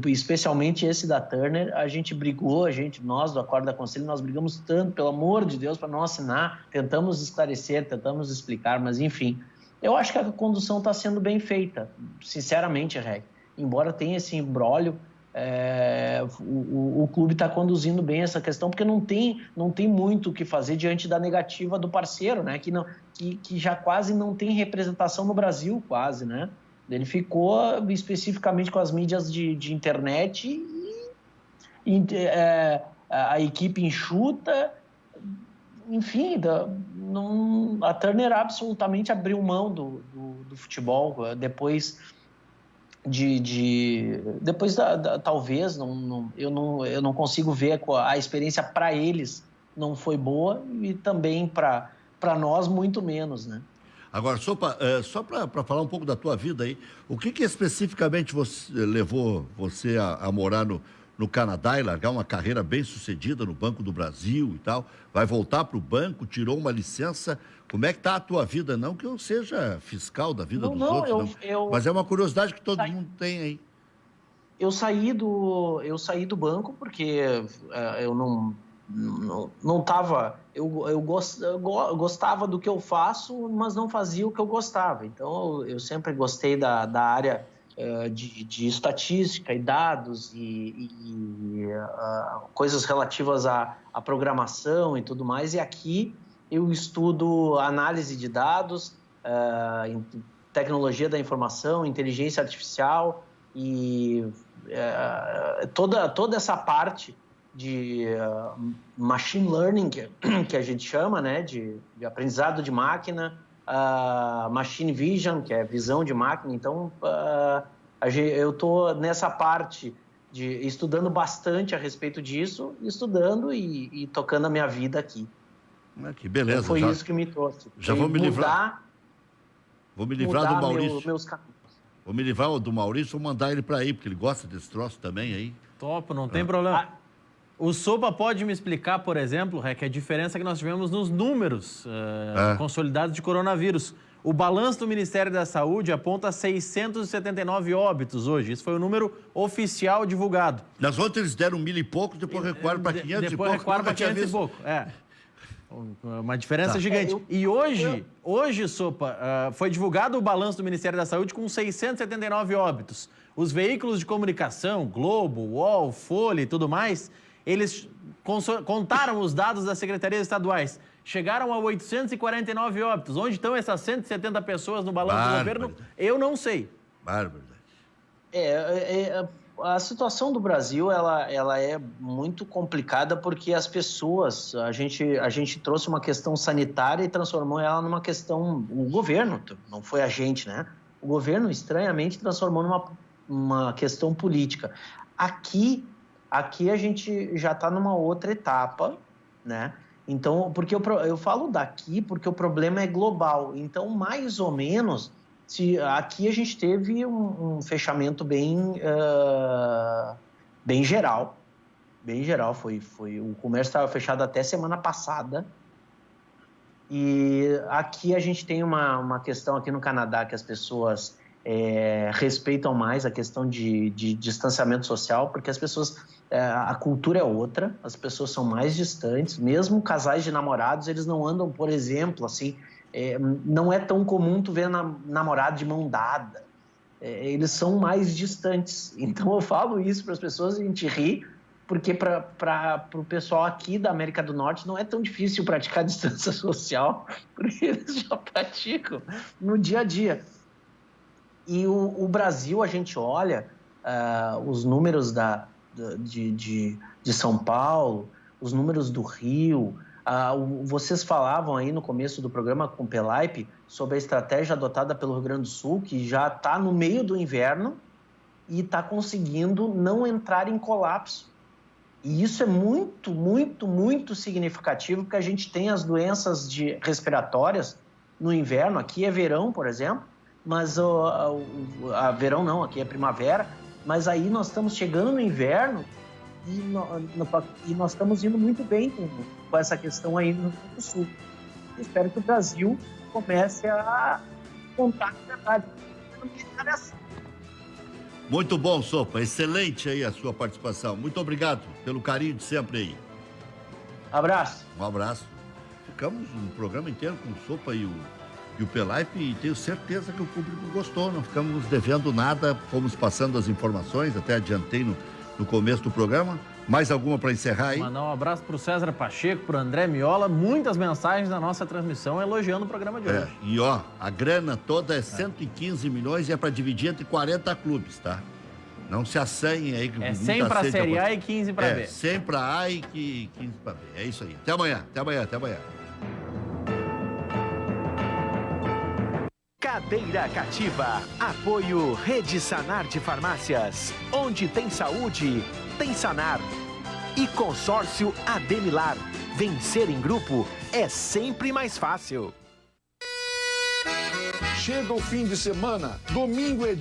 S4: especialmente esse da Turner, a gente brigou, nós do Acordo da Conselho, nós brigamos tanto, pelo amor de Deus, para não assinar, tentamos esclarecer, tentamos explicar, mas enfim, eu acho que a condução está sendo bem feita, sinceramente, Reg, embora tenha esse imbróglio, o clube está conduzindo bem essa questão, porque não tem muito o que fazer diante da negativa do parceiro, né? Que já quase não tem representação no Brasil, quase, né? Ele ficou especificamente com as mídias de internet e a equipe enxuta, enfim, a Turner absolutamente abriu mão do futebol depois talvez eu não consigo ver a experiência para eles não foi boa e também para nós muito menos, né?
S2: Agora, só para falar um pouco da tua vida aí, o que especificamente levou você a morar no Canadá e largar uma carreira bem sucedida no Banco do Brasil e tal? Vai voltar para o banco, tirou uma licença. Como é que está a tua vida? Não que eu seja fiscal da vida dos outros, mas é uma curiosidade que todo mundo tem aí.
S4: Eu saí do banco porque eu não estava... Eu gostava do que eu faço, mas não fazia o que eu gostava. Então, eu sempre gostei da área de estatística e dados e coisas relativas à programação e tudo mais. E aqui eu estudo análise de dados, tecnologia da informação, inteligência artificial e toda essa parte de machine learning, que a gente chama, né, de aprendizado de máquina, machine vision, que é visão de máquina. Então, eu estou nessa parte estudando bastante a respeito disso, estudando e tocando a minha vida aqui.
S2: Que beleza.
S4: Então, foi isso que me trouxe.
S2: Já vou me livrar. Vou me livrar do Maurício. Vou me livrar do Maurício, vou mandar ele para aí, porque ele gosta desse troço também aí.
S1: Top, não tem problema. O Sopa pode me explicar, por exemplo, que a diferença que nós tivemos nos números consolidados de coronavírus. O balanço do Ministério da Saúde aponta 679 óbitos hoje. Isso foi o número oficial divulgado.
S2: Nas outras eles deram 1.000 e pouco, depois recuaram para 500 e pouco.
S1: Depois recuaram para 500 e pouco, uma diferença gigante. E hoje, Sopa, foi divulgado o balanço do Ministério da Saúde com 679 óbitos. Os veículos de comunicação, Globo, UOL, Folha e tudo mais, eles contaram os dados das secretarias estaduais. Chegaram a 849 óbitos. Onde estão essas 170 pessoas no balanço do governo? Eu não sei.
S2: Bárbaro.
S4: A situação do Brasil ela é muito complicada porque as pessoas, a gente trouxe uma questão sanitária e transformou ela numa questão, o governo, não foi a gente, né? O governo estranhamente transformou numa questão política. Aqui a gente já está numa outra etapa, né? Então, porque eu falo daqui porque o problema é global. Então, mais ou menos, aqui a gente teve um fechamento bem geral. Bem geral. O comércio estava fechado até semana passada. E aqui a gente tem uma questão aqui no Canadá que as pessoas respeitam mais a questão de distanciamento social, porque as pessoas... a cultura é outra, as pessoas são mais distantes, mesmo casais de namorados, eles não andam, por exemplo, assim, não é tão comum tu ver namorado de mão dada, eles são mais distantes. Então eu falo isso para as pessoas e a gente ri, porque para o pessoal aqui da América do Norte não é tão difícil praticar distância social, porque eles já praticam no dia a dia. E o Brasil, a gente olha os números de São Paulo, os números do Rio, Vocês falavam aí no começo do programa com o Pelaipe sobre a estratégia adotada pelo Rio Grande do Sul, que já está no meio do inverno e está conseguindo não entrar em colapso. E isso é muito, muito, muito significativo, porque a gente tem as doenças respiratórias no inverno. Aqui é verão, por exemplo, mas verão não, aqui é primavera, mas aí nós estamos chegando no inverno e nós estamos indo muito bem com essa questão aí no Rio Grande do Sul. Eu espero que o Brasil comece a contar com a verdade.
S2: Muito bom, Sopa. Excelente aí a sua participação. Muito obrigado pelo carinho de sempre aí.
S4: Abraço.
S2: Um abraço. Ficamos um programa inteiro com o Sopa e o Pelaipe e tenho certeza que o público gostou. Não ficamos nos devendo nada, fomos passando as informações, até adiantei no começo do programa. Mais alguma para encerrar aí?
S1: Mandar um abraço para o César Pacheco, para o André Miola, muitas mensagens na nossa transmissão elogiando o programa de hoje.
S2: E a grana toda é 115 milhões e é para dividir entre 40 clubes, tá? Não se assanhem aí.
S1: É 100 para a Série A e 15 para B.
S2: 100 para A e 15 para B. É isso aí. Até amanhã.
S7: Cadeira Cativa. Apoio Rede Sanar de Farmácias. Onde tem saúde, tem Sanar. E Consórcio Ademilar. Vencer em grupo é sempre mais fácil.
S8: Chega o fim de semana, domingo é